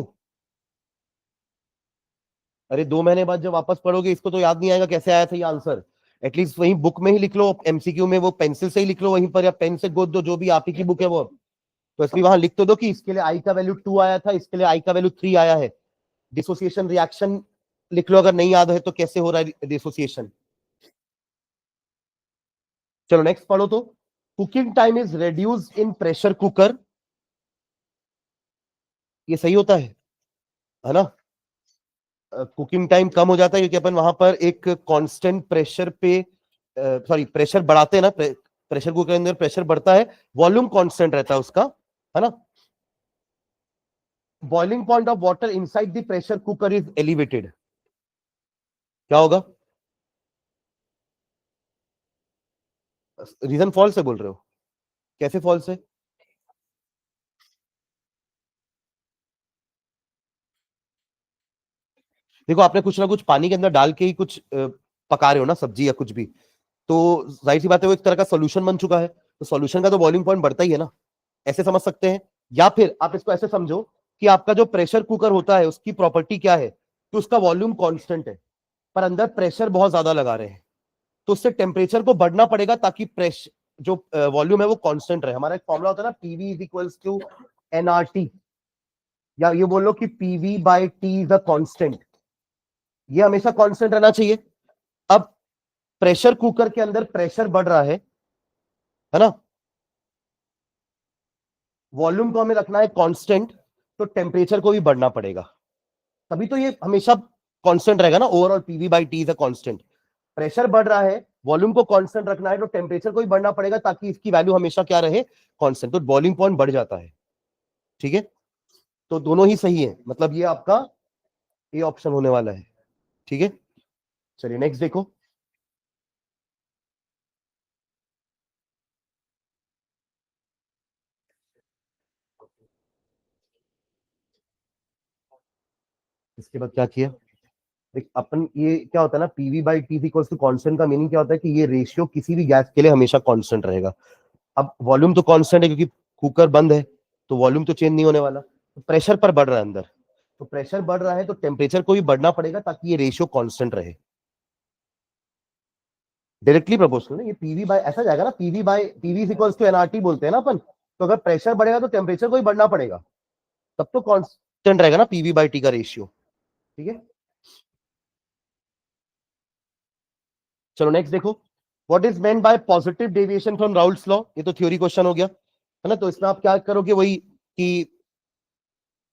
Speaker 1: अरे 2 महीने बाद जब वापस पढ़ोगे इसको तो याद नहीं आएगा कैसे आया था ये आंसर। एटलीस्ट वहीं बुक में ही लिख लो, एमसीक्यू में वो पेंसिल से ही लिख लो वहीं पर, या पेन से गोद दो, जो भी आप ही की बुक है वो। तो इसलिए वहां लिख तो दो कि इसके लिए आई का वैल्यू 2 आया था, इसके लिए आई का वैल्यू 3 आया है। डिसोसिएशन रिएक्शन लिख लो अगर नहीं याद है तो, कैसे हो रहा है डिसोसिएशन। चलो नेक्स्ट पढ़ो तो, cooking time is reduced in pressure cooker, ये सही होता है ना? कुकिंग टाइम कम हो जाता है क्योंकि अपन वहां पर एक कांस्टेंट प्रेशर पे, सॉरी प्रेशर बढ़ाते हैं ना, प्रेशर कुकर के अंदर प्रेशर बढ़ता है, वॉल्यूम कांस्टेंट रहता है उसका, है ना? Boiling point of water inside the pressure cooker is elevated, क्या होगा? रीजन फॉल्स है बोल रहे हो, कैसे फॉल्स है? देखो आपने कुछ ना कुछ पानी के अंदर डाल के ही कुछ पका रहे हो ना, सब्जी या कुछ भी, तो जाहिर सी बात है वो एक तरह का सोल्यूशन बन चुका है, तो सोल्यूशन का तो बॉइलिंग पॉइंट बढ़ता ही है ना, ऐसे समझ सकते हैं। या फिर आप इसको ऐसे समझो कि आपका जो प्रेशर कुकर होता है उसकी प्रॉपर्टी क्या है, कि उसका वॉल्यूम कांस्टेंट है पर अंदर प्रेशर बहुत ज्यादा लगा रहे हैं, तो उससे टेम्परेचर को बढ़ना पड़ेगा ताकि प्रेशर जो वॉल्यूम है वो कांस्टेंट रहे। हमारा एक फॉर्मूला होता है ना, PV is equals to NRT, या ये बोलो कि PV by T is a constant, ये हमेशा कांस्टेंट रहना चाहिए। अब प्रेशर कुकर के अंदर प्रेशर बढ़ रहा है ना, वॉल्यूम को हमें रखना है कांस्टेंट, तो टेम्परेचर को भी बढ़ना पड़ेगा, तभी तो ये हमेशा कांस्टेंट रहेगा ना, overall PV by T is a constant. Pressure बढ़ रहा है, वॉल्यूम को कांस्टेंट रखना है, तो टेम्परेचर को भी बढ़ना पड़ेगा ताकि इसकी वैल्यू हमेशा क्या रहे, कांस्टेंट, तो बॉइलिंग पॉइंट बढ़ जाता है, ठीक है। तो दोनों ही सही है, मतलब ये आपका ए ऑप्शन होने वाला है, ठीक है। चलिए नेक्स्ट देखो, इसके बाद क्या किया, देख अपन ये क्या होता है ना, PV by T equals to constant का मीनिंग क्या होता है कि ये रेशियो किसी भी गैस के लिए हमेशा कांस्टेंट रहेगा। अब वॉल्यूम तो कांस्टेंट है क्योंकि कुकर बंद है, तो वॉल्यूम तो चेंज नहीं होने वाला, तो प्रेशर पर बढ़ रहा है अंदर, तो प्रेशर बढ़ रहा है तो टेम्परेचर को भी बढ़ना पड़ेगा ताकि ये रेशियो कांस्टेंट रहे। डायरेक्टली प्रोपोर्शनल है ये, पीवी बाय ऐसा जाएगा ना, पीवी इक्वल्स टू एनआरटी बोलते हैं ना अपन, तो अगर प्रेशर बढ़ेगा तो टेम्परेचर को भी बढ़ना पड़ेगा, तब तो कांस्टेंट रहेगा ना पीवी बाय टी का रेशियो, ठीक है। चलो नेक्स्ट देखो, what is meant by positive deviation from Raoult's law, ये तो थ्योरी क्वेश्चन हो गया है ना। तो इसमें आप क्या करोगे, वही कि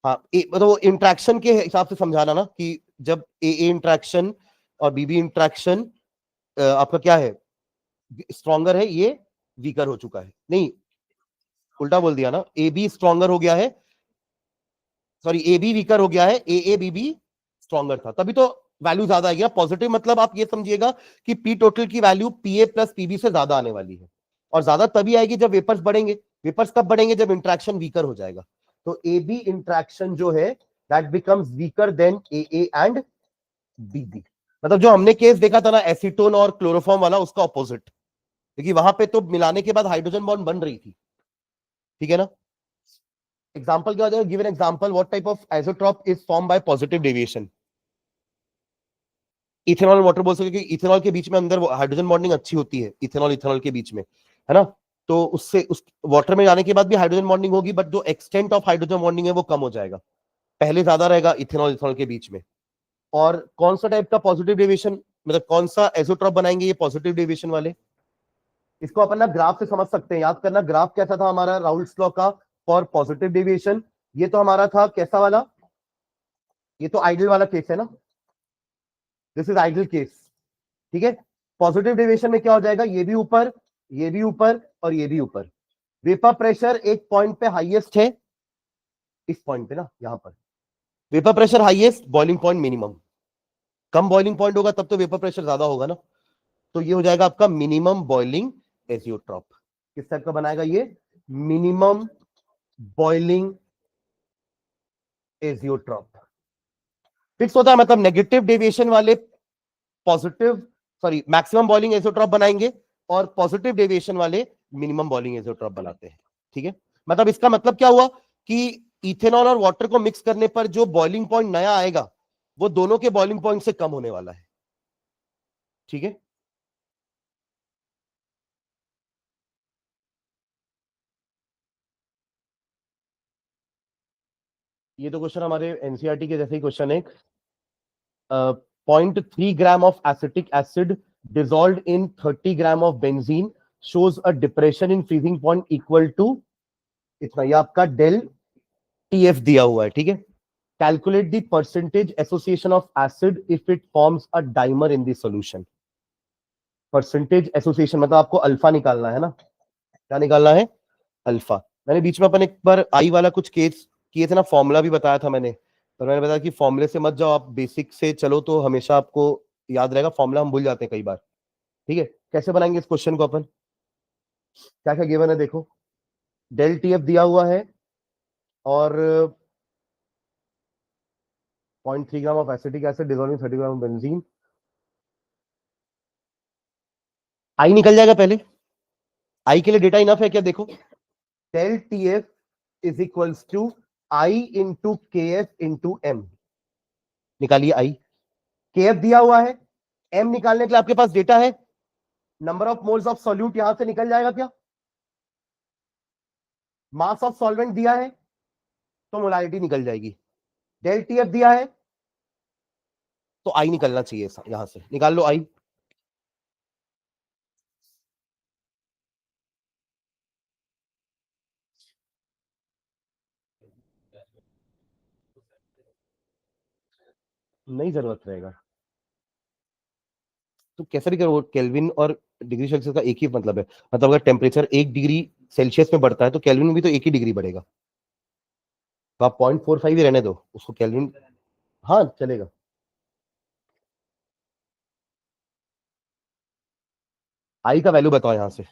Speaker 1: हाँ मतलब वो इंट्रैक्शन के हिसाब से समझाना ना, कि जब ए इंट्रैक्शन और बीबी इंट्रैक्शन आपका क्या है, स्ट्रॉन्गर है, ये वीकर हो चुका है, नहीं उल्टा बोल दिया ना, ए बी स्ट्रॉन्गर हो गया है, सॉरी ए बी वीकर हो गया है, ए बी बी स्ट्रॉन्गर था, तभी तो वैल्यू ज्यादा आएगी। पॉजिटिव मतलब आप ये समझिएगा कि पी टोटल की वैल्यू पीए प्लस पीबी से ज्यादा आने वाली है, और ज्यादा तभी आएगी जब वेपर्स बढ़ेंगे। वेपर्स कब बढ़ेंगे, जब इंट्रैक्शन वीकर हो जाएगा। तो ए बी इंट्रैक्शन जो है that becomes weaker than A and BB. मतलब जो हमने केस देखा था ना एसीटोन और क्लोरोफॉर्म वाला, उसका ऑपोजिट, क्योंकि वहां पे तो मिलाने के बाद हाइड्रोजन बॉन्ड बन रही थी, ठीक है ना। एग्जांपल क्या हो जाएगा, give an example what type of azeotrope is form by positive deviation. Ethanol और वाटर बोल सकते, कि इथेनॉल के बीच में अंदर हाइड्रोजन बॉन्डिंग अच्छी होती है, इथेनॉल इथेनॉल के बीच में, है ना। तो उससे उस वाटर में जाने के बाद भी हाइड्रोजन बॉन्डिंग होगी, बट जो एक्सटेंट ऑफ हाइड्रोजन बॉन्डिंग है वो कम हो जाएगा, पहले ज्यादा रहेगा इथेनॉल इथेनॉल के बीच में। और कौन सा टाइप का पॉजिटिव डेविएशन, मतलब कौन सा एसोट्रॉप बनाएंगे ये पॉजिटिव डेविएशन वाले, इसको अपन ना ग्राफ से समझ सकते हैं। याद करना ग्राफ कैसा था हमारा राउल्ट्स लॉ का फॉर पॉजिटिव डेविएशन, ये तो हमारा था कैसा वाला, ये तो आइडियल वाला केस है ना, दिस इज आइडियल केस, ठीक है। पॉजिटिव डेविएशन में क्या हो जाएगा, ये भी ऊपर, ये भी ऊपर और ये भी ऊपर। वेपर प्रेशर एक पॉइंट पे हाईएस्ट है, इस पॉइंट पे ना, यहां पर vapour pressure highest, boiling point minimum. कम बॉइलिंग पॉइंट होगा तब तो वेपर प्रेशर ज्यादा होगा ना, तो ये हो जाएगा आपका मिनिमम बॉइलिंग एजियोट्रॉप। किस टाइप का बनाएगा ये, मिनिमम बॉइलिंग एजियोट्रॉप। फिक्स होता है, मतलब नेगेटिव डेविएशन वाले positive, sorry maximum boiling azeotrope बनाएंगे, और पॉजिटिव डेविएशन वाले मिनिमम बॉइलिंग एजियोट्रॉप बनाते हैं, ठीक है। मतलब इसका मतलब क्या हुआ कि इथेनॉल और वाटर को मिक्स करने पर जो बॉइलिंग पॉइंट नया आएगा वो दोनों के बॉइलिंग पॉइंट से कम होने वाला है, ठीक है। ये तो क्वेश्चन हमारे एनसीईआरटी के जैसे ही क्वेश्चन है। 0.3 ग्राम of acetic acid dissolved in 30 gram of benzene shows a depression in freezing point equal to इतना, ये आपका डेल टीएफ दिया हुआ है, ठीक है। Calculate the percentage association of acid if it forms a dimer in the solution. Percentage association मतलब आपको अल्फा निकालना है ना, क्या निकालना है, अल्फा। मैंने बीच में अपन एक बार आई वाला कुछ केस किए थे ना, फॉर्मूला भी बताया था मैंने, पर मैंने बताया कि फॉर्मूले से मत जाओ, आप बेसिक से चलो तो हमेशा आपको याद रहेगा। फॉर्मूला हम भूल जाते हैं कई बार, ठीक है। कैसे बनाएंगे इस क्वेश्चन को अपन, क्या क्या गिवन है देखो, डेल टीएफ दिया हुआ है और 0.3 gram of acetic acid dissolving 30 gram benzene. I निकल जाएगा पहले, आई के लिए डेटा इनफ है क्या, देखो del TF is equals to I into K F into M. निकालिए आई, के एफ दिया हुआ है, एम निकालने के लिए आपके पास डेटा है, number of moles of solute यहां से निकल जाएगा क्या, मास ऑफ सॉल्वेंट दिया है तो मोलारिटी निकल जाएगी, डेल टीएफ दिया है तो आई निकलना चाहिए, यहां से निकाल लो आई। नहीं जरूरत रहेगा तो कैसे भी करो, केल्विन और डिग्री सेल्सियस का एक ही मतलब है, मतलब अगर टेम्परेचर 1 डिग्री सेल्सियस में बढ़ता है तो केल्विन में भी तो 1 ही डिग्री बढ़ेगा, तो आप 0.45 ही रहने दो उसको केल्विन, हाँ चलेगा। आई का वैल्यू बताओ यहां से,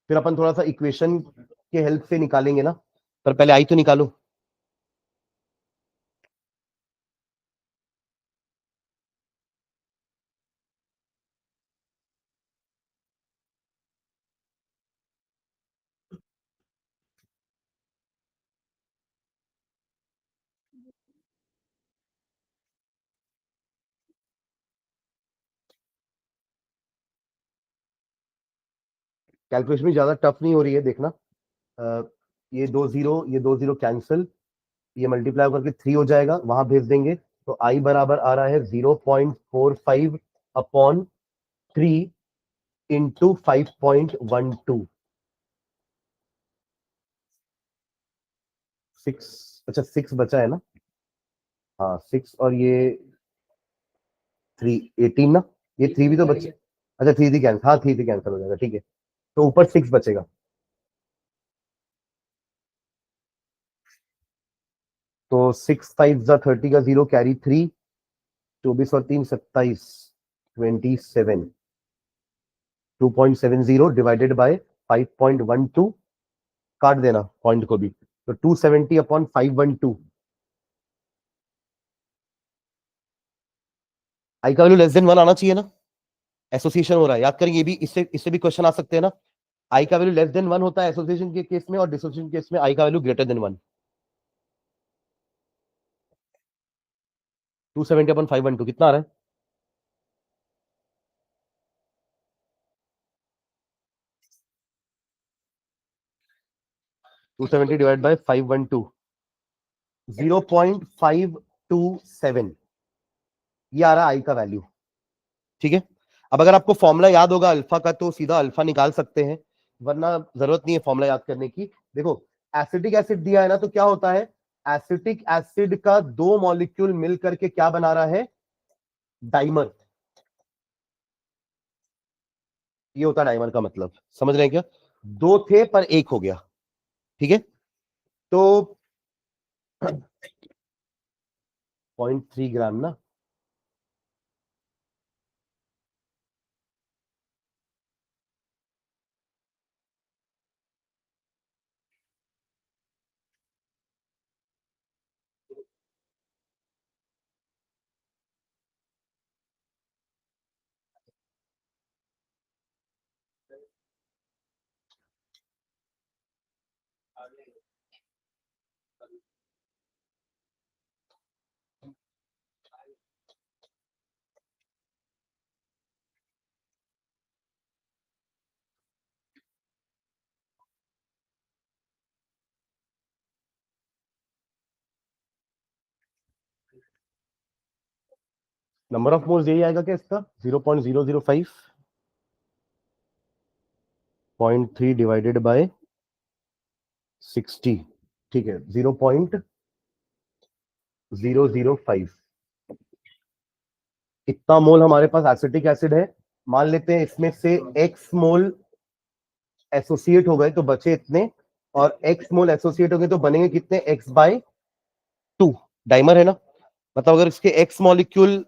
Speaker 1: फिर अपन थोड़ा सा इक्वेशन के हेल्प से निकालेंगे ना, पर पहले आई तो निकालो। कैलकुलेशन भी ज्यादा टफ नहीं हो रही है, देखना। अ, ये दो जीरो कैंसिल, ये मल्टीप्लाई करके 3 हो जाएगा, वहां भेज देंगे तो आई बराबर आ रहा है 0.45 अपॉन 3 इंटू 5.12 6। अच्छा 6 बचा है ना, हाँ 6 और ये 3 18 ना, ये 3 भी तो बचे। अच्छा 3 थी कैंसिल, हाँ 3 थी कैंसिल हो जाएगा, ठीक है। तो ऊपर 6 बचेगा। तो 6 5 जा 30 का 0 कैरी 3, 24 और 3 27, 27, 2.70 डिवाइडेड बाय 5.12, काट देना पॉइंट को भी, तो 270 अपॉन 512। आई का वैल्यू लेस देन 1 आना चाहिए ना, एसोसिएशन हो रहा है, याद करेंगे, ये भी इससे इससे भी क्वेश्चन आ सकते हैं ना। आई का वैल्यू लेस देन 1 होता है एसोसिएशन के केस में, और डिसोसिएशन केस में आई का वैल्यू ग्रेटर देन 1। 270 अपॉन 512 कितना आ रहा है? 270 डिवाइड बाय 512, 0.527, ये आ रहा है आई का वैल्यू, ठीक है। अब अगर आपको फॉर्मूला याद होगा अल्फा का, तो सीधा अल्फा निकाल सकते हैं, वरना जरूरत नहीं है फॉर्मूला याद करने की। देखो एसिटिक एसिड दिया है ना, तो क्या होता है, एसिटिक एसिड का दो मॉलिक्यूल मिल करके क्या बना रहा है, डाइमर। ये होता है डाइमर का मतलब, समझ रहे हैं क्या? दो थे पर एक हो गया, ठीक है। तो 0.3 ग्राम ना, नंबर ऑफ मोल्स यही आएगा क्या इसका, 0.005, 0.3 डिवाइडेड बाय 60, ठीक है, 0.005। इतना मोल हमारे पास एसिटिक एसिड है, मान लेते हैं इसमें से एक्स मोल एसोसिएट हो गए तो बचे इतने, और एक्स मोल एसोसिएट हो गए तो बनेंगे कितने, एक्स बाय 2, डाइमर है ना। मतलब अगर इसके एक्स मॉलिक्यूल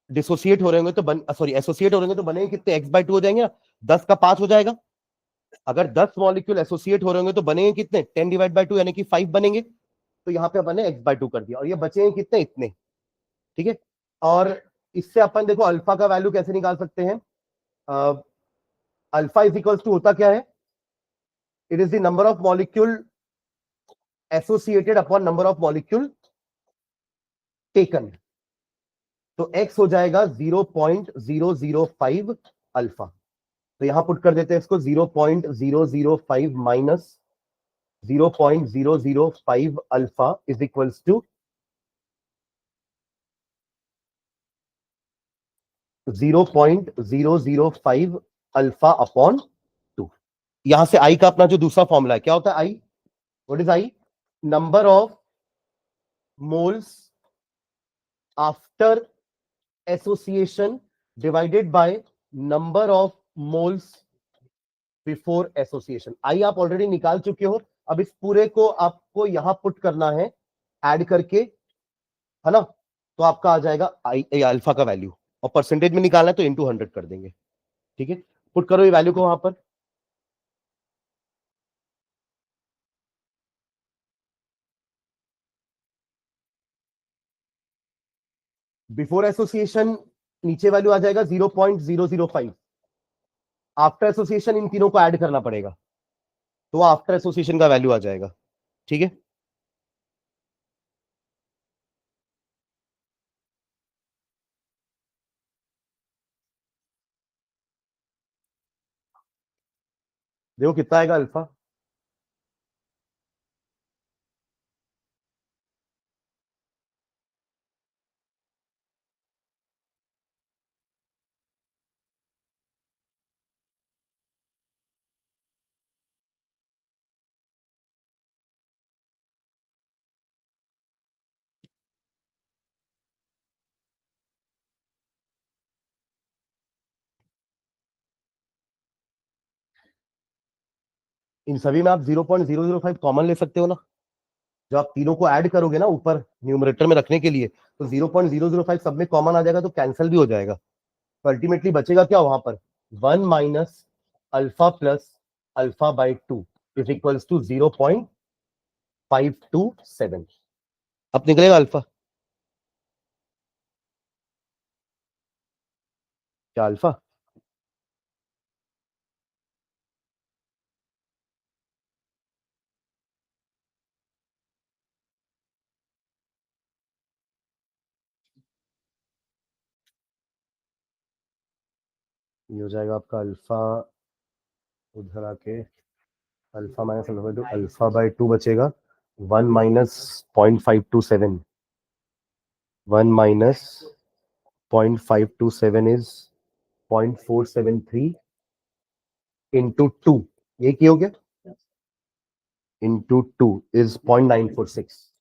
Speaker 1: डिसोसिएट हो रहे होंगे तो सॉरी एसोसिएट हो रहे होंगे तो बनेंगे कितने, एक्स बाय 2 हो जाएंगे ना, 10 का 5 हो जाएगा। अगर 10 मॉलिक्यूल एसोसिएट हो रहे होंगे तो बनेंगे कितने, 10 डिवाइड बाय 2 यानी कि 5 बनेंगे। तो यहाँ पे अपन ने एक्स बाय 2 कर दिया, और ये बचेंगे कितने, इतने, ठीक है। और इससे अपन देखो अल्फा का वैल्यू कैसे निकाल सकते हैं, अल्फा इज इक्वल्स टू होता क्या है, it is the number of molecule associated upon number of molecule taken. तो x हो जाएगा 0.005 अल्फा, तो यहां पुट कर देते हैं इसको, 0.005 minus 0.005 alpha is equals to 0.005 alpha upon 2। यहां से आई का अपना जो दूसरा फॉर्मूला है क्या होता है, i, what is i, number of moles after association divided by number of moles before association. I आप ऑलरेडी निकाल चुके हो, अब इस पूरे को आपको यहां पुट करना है ऐड करके, है ना। तो आपका आ जाएगा आई अल्फा का वैल्यू, और परसेंटेज में निकालना है तो इंटू 100 कर देंगे, ठीक है। पुट करो ये वैल्यू को वहां पर, बिफोर एसोसिएशन नीचे वैल्यू आ जाएगा 0.005, आफ्टर एसोसिएशन इन तीनों को ऐड करना पड़ेगा, तो आफ्टर एसोसिएशन का वैल्यू आ जाएगा, ठीक है। देखो कितना आएगा अल्फा, इन सभी में आप 0.005 कॉमन ले सकते हो ना, जब आप तीनों को ऐड करोगे ना ऊपर न्यूमरेटर में रखने के लिए, तो 0.005 सब में कॉमन आ जाएगा, तो कैंसिल भी हो जाएगा। तो अल्टीमेटली बचेगा क्या वहां पर, 1 minus alpha plus alpha by 2 is equals to 0.527। अब निकलेगा अल्फा, क्या अल्फा? ये हो जाएगा आपका अल्फा, उधर आके alpha minus alpha by two, alpha by 2 बचेगा 1 माइनस 0.527, 1 माइनस 0.527 इज 0.473 इंटू 2, ये क्या हो गया, इंटू 2 इज 0.946,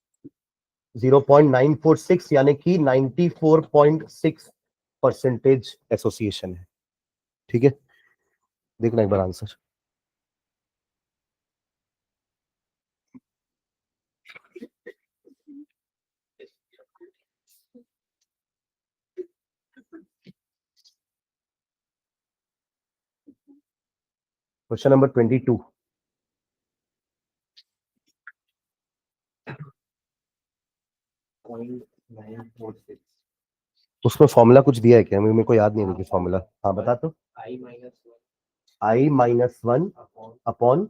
Speaker 1: 0.946 यानी कि 94.6% एसोसिएशन है। ठीक है, देखना एक बार आंसर। क्वेश्चन नंबर 22, उसमें फॉर्मूला कुछ दिया है क्या, मेरे को याद नहीं है फॉर्मूला। हाँ बता तो, I-1 अपॉन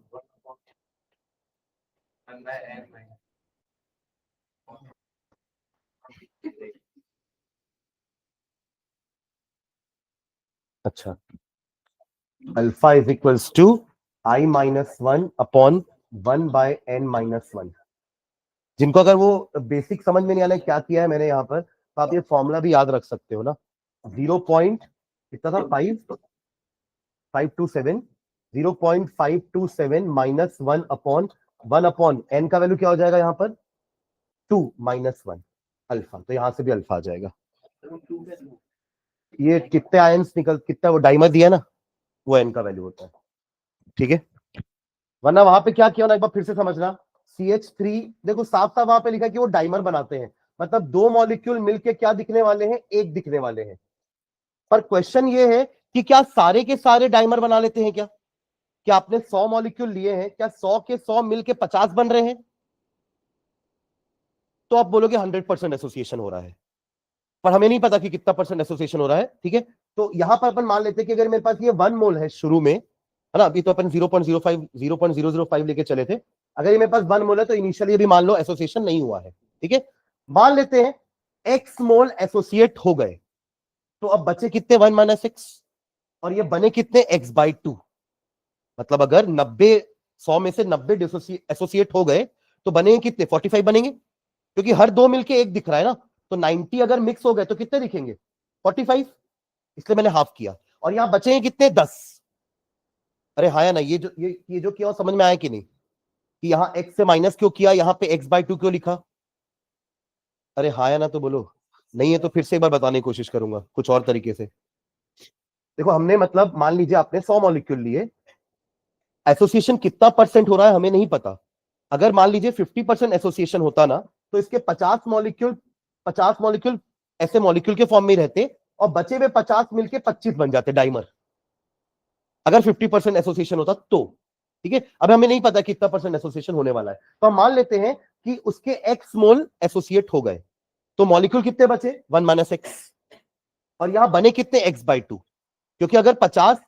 Speaker 1: अच्छा, alpha is equals to I-1 upon 1 by n-1। जिनको अगर वो बेसिक समझ में नहीं आना क्या किया है मैंने यहाँ पर, तो आप ये फॉर्मूला भी याद रख सकते हो ना। 0 पॉइंट कितना था, 527, 0.527 माइनस 1 अपॉन 1 अपॉन n का वैल्यू क्या हो जाएगा यहाँ पर, 2 माइनस 1 अल्फा, तो यहां से भी अल्फा आ जाएगा। ये कितने आयंस निकल, कितना वो डाइमर दिया ना, वो n का वैल्यू होता है। ठीक है, वरना वहां पे क्या किया ना, एक बार फिर से समझना। CH3 देखो साफ साफ वहां पे लिखा कि वो डाइमर बनाते हैं, मतलब दो मॉलिक्यूल मिलके क्या दिखने वाले हैं, एक दिखने वाले हैं। पर क्वेश्चन ये है कि क्या सारे के सारे डाइमर बना लेते हैं क्या आपने 100 मॉलिक्यूल लिए हैं, क्या 100 के 100 मिलके 50 बन रहे हैं, तो आप बोलोगे 100% एसोसिएशन हो रहा है। पर हमें नहीं पता कि कितना परसेंट एसोसिएशन हो रहा है। ठीक है, तो यहां पर अपन मान लेते हैं कि अगर मेरे पास ये 1 मोल है शुरू में, है ना, अभी तो अपन 0.005 लेके चले थे, अगर ये मेरे पास 1 मोल है तो इनिशियली भी मान लो एसोसिएशन नहीं हुआ है। ठीक है, मान लेते हैं एक्स मोल एसोसिएट हो गए, तो अब बचे कितने, 1 माइनस एक्स, और ये बने कितने, एक्स बाई 2। मतलब अगर 90, 100 में से 90 एसोसिएट हो गए तो बनेंगे कितने, 45 बनेंगे, क्योंकि हर दो मिलके एक दिख रहा है ना। तो 90 अगर मिक्स हो गए तो कितने दिखेंगे, 45, इसलिए मैंने हाफ किया। और यहां बचे कितने, 10। अरे हाँ या ना, ये जो किया समझ में आया कि नहीं, कि यहाँ x से माइनस क्यों किया, यहाँ पे x बाई 2 क्यों लिखा। अरे हाँ या ना तो बोलो, नहीं है तो फिर से एक बार बताने की कोशिश करूंगा कुछ और तरीके से। देखो हमने मतलब मान लीजिए आपने 100 मॉलिक्यूल लिए, एसोसिएशन कितना परसेंट हो रहा है हमें नहीं पता। अगर मान लीजिए 50% एसोसिएशन होता ना, तो इसके 50 मॉलिक्यूल ऐसे मॉलिक्यूल के फॉर्म में रहते, और बचे हुए 50 मिलके 25 बन जाते डाइमर, अगर 50% एसोसिएशन होता तो। ठीक है, अब हमें नहीं पता कितना परसेंट एसोसिएशन होने वाला है, तो हम मान लेते हैं कि उसके एक्स मोल एसोसिएट हो गए, तो मॉलिक्यूल कितने बचे, 1 माइनस एक्स, और यहां बने कितने, एक्स बाई 2, क्योंकि अगर 50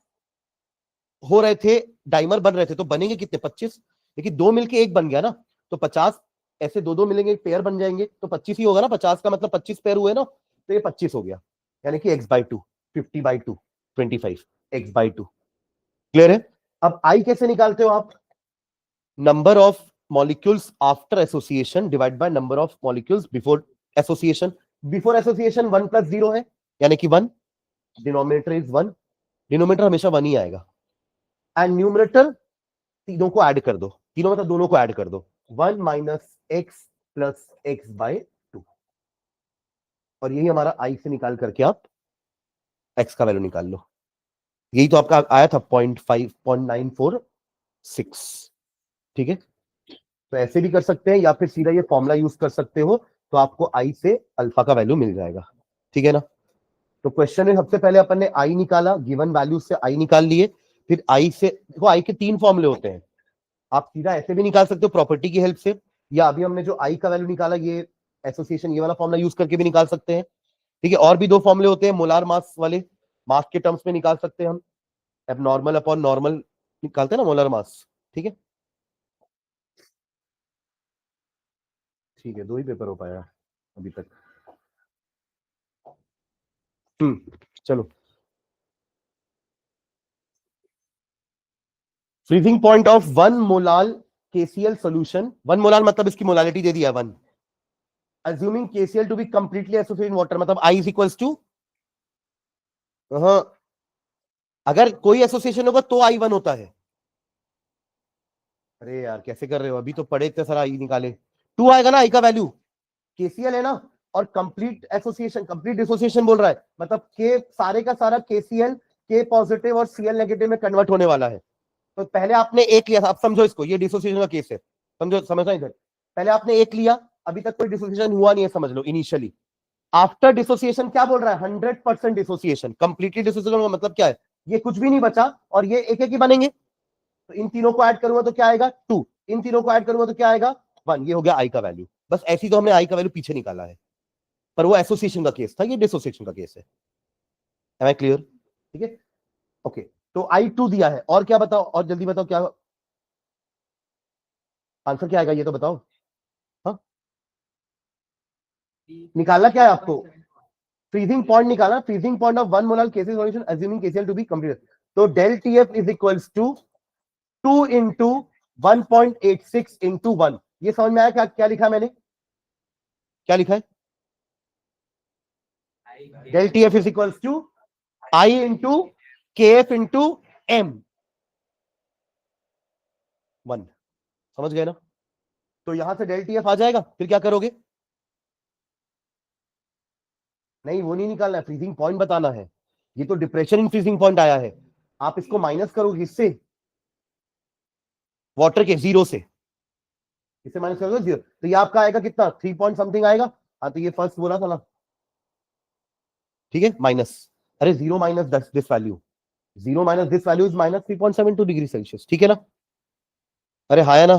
Speaker 1: हो रहे थे, डाइमर बन रहे थे, तो बनेंगे कितने, 25, लेकिन दो मिलके एक बन गया ना, तो 50 ऐसे दो दो मिलेंगे, एक पेयर बन जाएंगे, तो 25 ही होगा ना, 50 का मतलब 25 पेयर हुए ना, तो ये 25 हो गया, यानी कि x by 2, 50/2 25 x by 2। Clear है। अब आई कैसे निकालते हो आप, number of molecules after association divide by number of molecules before association. Before association 1 plus 0 है, यानी कि 1, डिनोमिनेटर इज 1, डिनोमिनेटर हमेशा 1 ही आएगा, एंड न्यूमरेटर तीनों को ऐड कर दो, तीनों मतलब दोनों को ऐड कर दो, 1 minus X plus X by 2, और यही हमारा आई से निकाल करके आप एक्स का वैल्यू निकाल लो। यही तो आपका आया था 0.5 0.946। ठीक है, तो ऐसे भी कर सकते हैं या फिर सीधा ये फॉर्मूला यूज कर सकते हो, तो आपको आई से अल्फा का वैल्यू मिल जाएगा। ठीक है ना। तो क्वेश्चन में सबसे पहले अपन ने आई निकाला, गिवन वैल्यू से आई निकाल लिए, फिर आई से, देखो आई के 3 फॉर्मूले होते हैं, आप सीधा ऐसे भी निकाल सकते हो प्रॉपर्टी की हेल्प से, या अभी हमने जो आई का वैल्यू निकाला ये एसोसिएशन ये वाला फॉर्मूला यूज करके भी निकाल सकते हैं। ठीक है, और भी 2 फॉर्मूले होते हैं मोलार मास वाले, मास के टर्म्स में निकाल सकते हैं हम, एबनॉर्मल अपॉन नॉर्मल निकालते हैं ना मोलर मास। ठीक है, ठीक है, 2 ही पेपर हो पाया अभी तक। चलो, freezing point of 1 molal KCL solution, 1 molal मतलब इसकी मोलालिटी दे दिया 1, assuming KCl to be completely associated in water, मतलब I is equals to, हाँ, अगर कोई एसोसिएशन होगा तो I1 होता है। अरे यार कैसे कर रहे हो, अभी तो पढ़े इतने सारा आई निकाले, 2 आएगा ना आई का वैल्यू, केसीएल है ना, और कंप्लीट एसोसिएशन, कंप्लीट डिसोसिएशन बोल रहा है, मतलब के सारे का सारा केसीएल के पॉजिटिव और सीएल नेगेटिव में कन्वर्ट होने वाला है। तो पहले आपने एक लिया था, अब समझो इसको, ये डिसोसिएशन का केस है, समझो, समझना इधर, पहले आपने एक लिया, अभी तक कोई डिसोसिएशन हुआ नहीं है, समझ लो इनिशियली। आफ्टर डिसोसिएशन क्या बोल रहा है, 100% डिसोसिएशन, कंप्लीटली डिसोसिएशन का मतलब क्या है, ये कुछ भी नहीं बचा और ये एक एक ही बनेंगे, तो इन तीनों को ऐड करूंगा तो क्या आएगा 2, इन तीनों को ऐड करूंगा तो क्या आएगा 1, ये हो गया आई का वैल्यू। बस ऐसी तो हमने आई का वैल्यू पीछे निकाला है, पर वो एसोसिएशन का केस था, ये डिसोसिएशन का केस है। Am I clear? ठीक है, ओके, तो I2 दिया है, और क्या बताओ, और जल्दी बताओ क्या आंसर क्या आएगा, ये तो बताओ। हाँ, निकालना क्या है आपको, फ्रीजिंग पॉइंट निकालना, freezing point of 1 molar KCl solution assuming KCl to be complete, तो del TF is equals to 2 into 1.86 into 1, ये समझ में आया क्या, क्या लिखा मैंने, क्या लिखा है, del TF is equals to I into K F into M 1, समझ गए ना। तो यहां से डेल टीएफ आ जाएगा, फिर क्या करोगे, नहीं वो नहीं निकालना है, फ्रीजिंग पॉइंट बताना है, ये तो डिप्रेशन इन फ्रीजिंग पॉइंट आया है, आप इसको माइनस करोगे इससे, वाटर के 0 से, इससे माइनस करोगे 0, तो ये आपका आएगा कितना 3 पॉइंट समथिंग आएगा। हाँ, तो ये फर्स्ट बोला था ना, ठीक है, माइनस, अरे 0 minus this value, 0 minus this value is minus 3.72 degree Celsius, ठीक है ना। अरे हाँ है ना।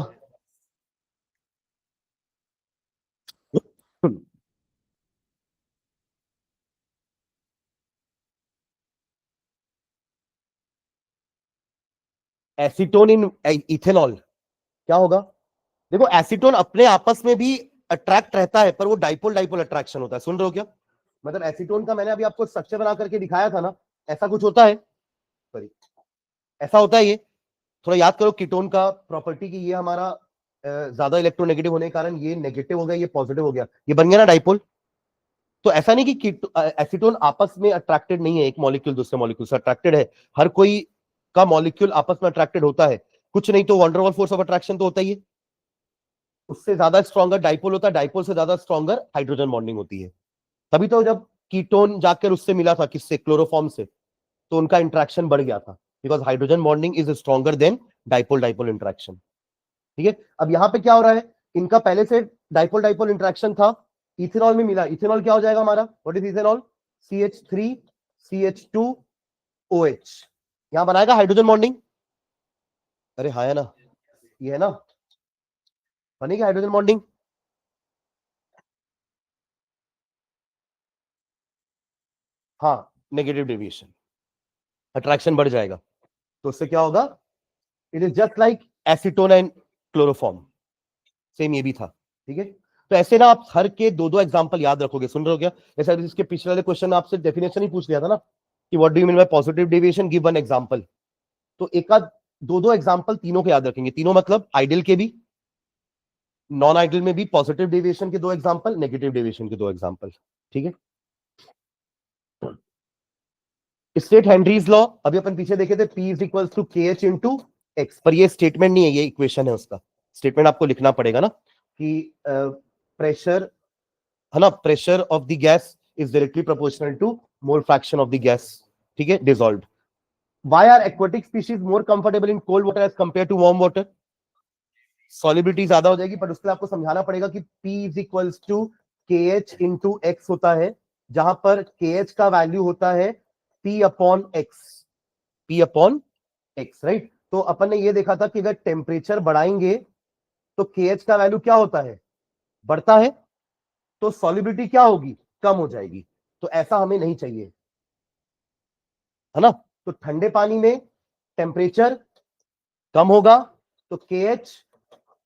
Speaker 1: एसीटोन इन इथेनॉल क्या होगा, देखो एसीटोन अपने आपस में भी अट्रैक्ट रहता है, पर वो डाइपोल डाइपोल अट्रैक्शन होता है, सुन रहे हो क्या, मतलब एसीटोन का मैंने अभी आपको स्ट्रक्चर बना करके दिखाया था ना, ऐसा कुछ होता है, सॉरी ऐसा होता है, ये थोड़ा याद करो, कीटोन का प्रॉपर्टी की ये हमारा ज्यादा इलेक्ट्रोनेगेटिव होने के कारण ये नेगेटिव हो गया, ये पॉजिटिव हो गया, ये बन गया ना डाइपोल। तो ऐसा नहीं कि एसीटोन आपस में अट्रैक्टेड नहीं है, एक मॉलिक्यूल दूसरे मॉलिक्यूल से अट्रैक्टेड है, हर कोई का मॉलिक्यूल आपस में अट्रैक्टेड होता है, कुछ नहीं तो वंडरवॉल फोर्स ऑफ अट्रैक्शन तो होता ही है, उससे ज्यादा स्ट्रॉन्गर डाइपोल होता है, डाइपोल से ज्यादा स्ट्रॉन्गर हाइड्रोजन बॉन्डिंग होती है, तभी तो जब कीटोन जाकर उससे मिला था, किससे, क्लोरोफॉर्म से, तो उनका इंट्रैक्शन बढ़ गया था, because hydrogen bonding is stronger than dipole dipole interaction. ठीक है, अब यहाँ पे क्या हो रहा है, इनका पहले से डाइपोल डाइपोल इंट्रैक्शन था, इथेनॉल में मिला, इथेनॉल क्या हो जाएगा हमारा, what is ethanol, CH3 CH2 OH, यहां बनाएगा हाइड्रोजन बॉन्डिंग, अरे हाँ है ना, ये है ना, बनेगी हाइड्रोजन बॉन्डिंग, हाँ, नेगेटिव डेविएशन, अट्रैक्शन बढ़ जाएगा, तो उससे क्या होगा, it is just like acetone and chloroform, same ये भी था। ठीक है, तो ऐसे ना आप हर के 2-2 एग्जांपल याद रखोगे, सुन रहे हो क्या, जैसे इसके पिछले वाले क्वेश्चन आपसे डेफिनेशन ही पूछ लिया था ना, कि what do you mean by positive deviation, give one example, तो एक आध 2-2 एग्जांपल तीनों के याद रखेंगे, तीनों मतलब आइडियल के भी, नॉन आइडियल में भी, पॉजिटिव डेविएशन के 2 एग्जांपल, नेगेटिव डेविएशन के 2 एग्जांपल। ठीक है, स्टेट हेनरीज लॉ, अभी अपन पीछे देखे थे, P is equal to KH into X, पर ये स्टेटमेंट नहीं है, ये इक्वेशन है उसका, स्टेटमेंट आपको लिखना पड़ेगा ना, कि प्रेशर है ना, pressure of the gas is directly proportional to mole fraction of the gas, ठीक है, dissolved. Why are aquatic species more comfortable in cold water as compare to warm water, solubility ज्यादा हो जाएगी, पर उसके लिए आपको समझाना पड़ेगा कि P इज इक्वल्स टू के एच इंटू एक्स होता है, जहां पर के एच का वैल्यू होता है P upon x, P upon x, right. तो अपन ने ये देखा था कि अगर टेम्परेचर बढ़ाएंगे तो के एच का वैल्यू क्या होता है, बढ़ता है, तो सॉलिबिलिटी क्या होगी, कम हो जाएगी। तो ऐसा हमें नहीं चाहिए, है ना। तो ठंडे पानी में टेम्परेचर कम होगा तो के एच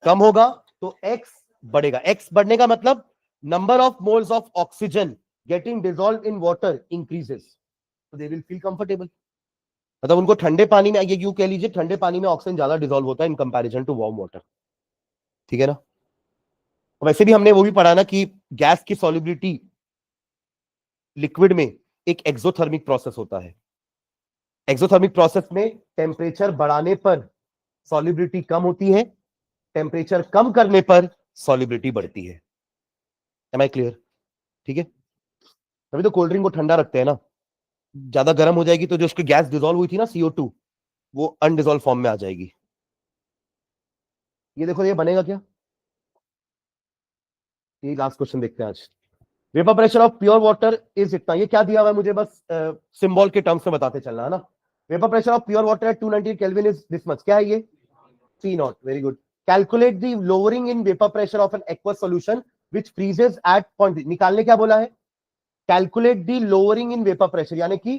Speaker 1: कम होगा, तो एक्स बढ़ेगा। एक्स बढ़ने का मतलब number of moles of oxygen getting dissolve in water increases, तो दे विल फील कंफर्टेबल। मतलब उनको ठंडे पानी में, ये यूं कह लीजिए, ठंडे पानी में ऑक्सीजन ज्यादा डिजोल्व होता है in comparison to warm water, ठीक है ना। वैसे भी हमने वो भी पढ़ा ना कि गैस की सॉल्युबिलिटी लिक्विड में एक एक्सोथर्मिक प्रोसेस होता है। एक्सोथर्मिक प्रोसेस में टेम्परेचर बढ़ाने पर सॉल्युबिलिटी कम होती है, टेम्परेचर कम करने पर सॉल्युबिलिटी बढ़ती है। Am I clear? ठीक है। तभी तो कोल्ड ड्रिंक को ठंडा रखते हैं ना, ज्यादा गर्म हो जाएगी तो जो उसकी गैस डिजोल्व हुई थी ना, CO2, वो अनडिजोल्व फॉर्म में आ जाएगी। ये देखो, ये बनेगा क्या, ये लास्ट क्वेश्चन देखते हैं आज। Vapour pressure of pure water is इतना, ये क्या दिया हुआ है मुझे बस सिंबल के टर्म्स में बताते चलना है ना। Vapour pressure of pure water at 290 kelvin is this much, क्या है ये, T not, very good. Calculate the lowering in vapour pressure of an aqueous solution which freezes at point, निकालने क्या बोला है, calculate the lowering in vapour pressure, यानी कि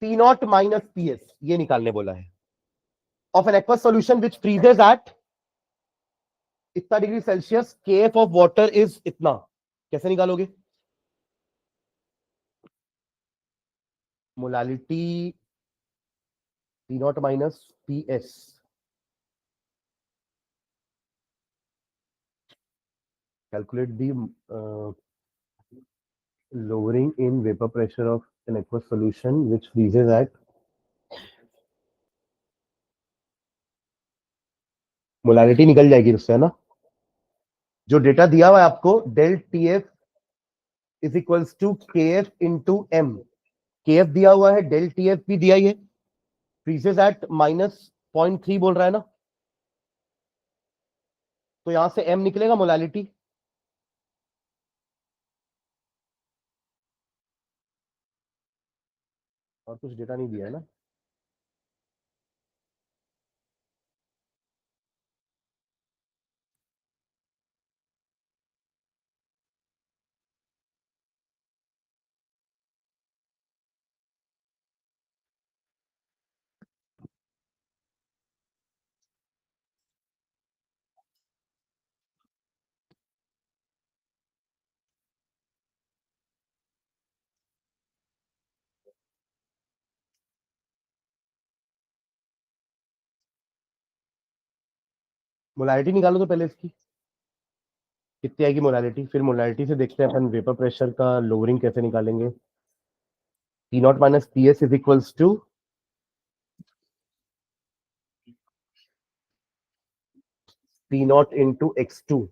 Speaker 1: P नॉट माइनस PS, ये निकालने बोला है, of an aqueous solution which freezes at इतना degree Celsius, KF of water is इतना, कैसे निकालोगे, molality P not minus PS, calculate the lowering in vapor pressure of an aqueous solution which freezes at, molarity निकल जाएगी उससे, है ना। जो डेटा दिया हुआ है आपको, del TF is equals to KF into M, KF दिया हुआ है, डेल TF भी दिया ही है, फ्रीजेस एट -0.3 बोल रहा है ना, तो यहां से M निकलेगा मोलालिटी। और कुछ डेटा नहीं दिया है ना, मोलालिटी निकालो तो पहले इसकी, कितनी आएगी मोलालिटी, फिर मोलालिटी से देखते हैं अपन वेपर प्रेशर का लोअरिंग कैसे निकालेंगे। P not minus PS is equals to P not into X2,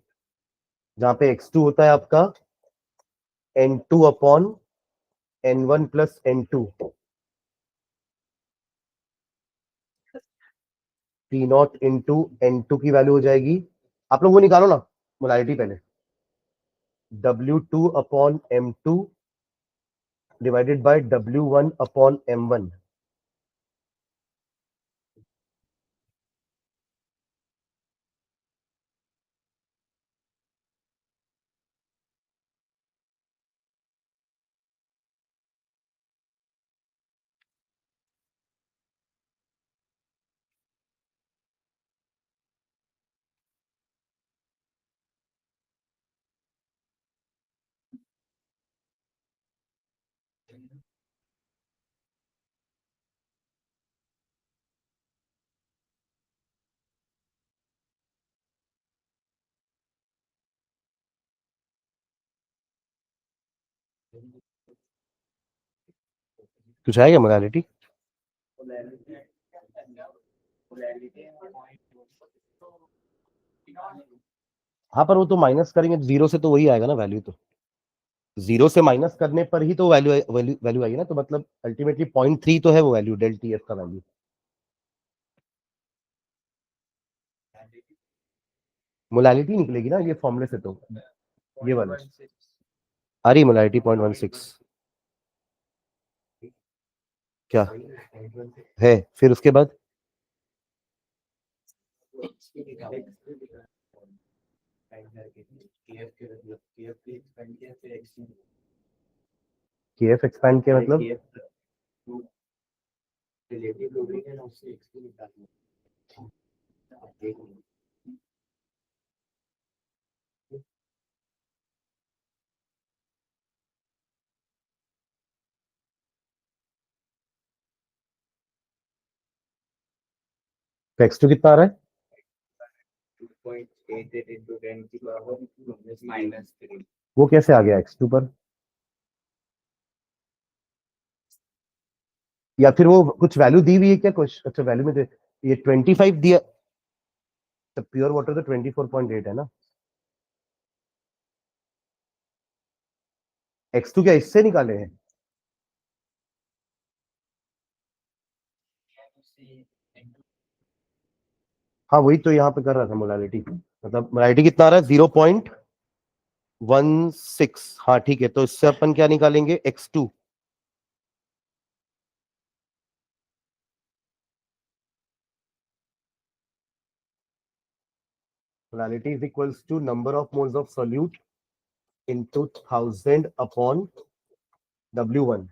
Speaker 1: जहां पे X2 होता है आपका N2 upon N1 plus N2, P not into N2 की वैल्यू हो जाएगी, आप लोग वो निकालो ना मोलालिटी पहले, W2 upon M2 divided bye W1 upon M1। कुछ आएगा मोलालिटी, हाँ पर वो तो माइनस करेंगे जीरो से तो वही आएगा ना वैल्यू, तो जीरो से माइनस करने पर ही तो वैल्यू वैल्यू वैल्यू आएगी ना, तो मतलब अल्टीमेटली 0.3 तो है वो वैल्यू, डेल TF का वैल्यू। मोलालिटी निकलेगी ना ये फॉर्मूले से, तो ये वाला आ रही मोलालिटी 0.16 क्या है। फिर उसके बाद केएफ एक्सपैंड किया मतलब x2 कितना आ रहा है? वो कैसे आ गया x2 पर? या फिर वो कुछ वैल्यू दी हुई है क्या कुछ? अच्छा वैल्यू में ये 25 दिया, तो प्योर वाटर तो 24.8 है ना। x2 क्या इससे निकाले हैं? हाँ वही तो यहाँ पे कर रहा था मोलालिटी, मतलब मोलालिटी कितना आ रहा है? 0.16। हाँ ठीक है, तो इससे अपन क्या निकालेंगे? x2। Molality is equals to number of moles of solute into 1000 upon W1,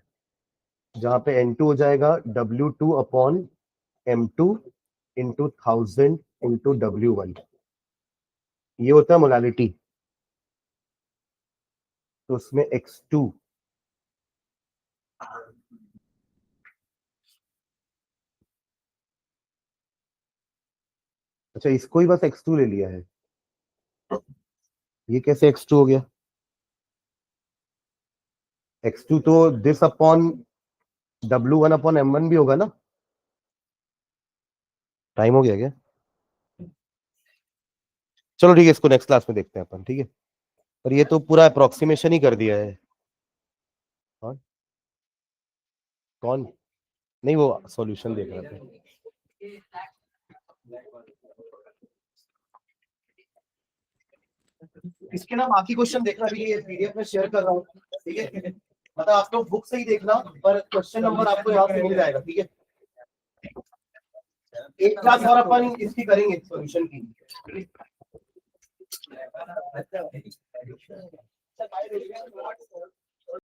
Speaker 1: जहां पे N2 हो जाएगा W2 upon M2 into 1000 into W1। ये होता है मोलालिटी। तो उसमें x2 अच्छा इसको ही बस x2 ले लिया है। ये कैसे x2 हो गया? x2 तो this upon W1 upon M1 भी होगा ना। टाइम हो गया क्या? चलो ठीक है, इसको नेक्स्ट क्लास में देखते हैं अपन, ठीक है। पर ये तो पूरा अप्रोक्सीमेशन ही कर दिया है। कौन कौन? नहीं वो सॉल्यूशन देख रहा था। इसके ना बाकी क्वेश्चन देखना भी, ये पीडीएफ में शेयर कर रहा हूँ, ठीक है। मतलब आप लोग बुक से ही देखना, पर क्वेश्चन नंबर आपको यहाँ से मिल जाएगा, ठीक है। एक क्लास और अपन इसकी करेंगे सॉल्यूशन की।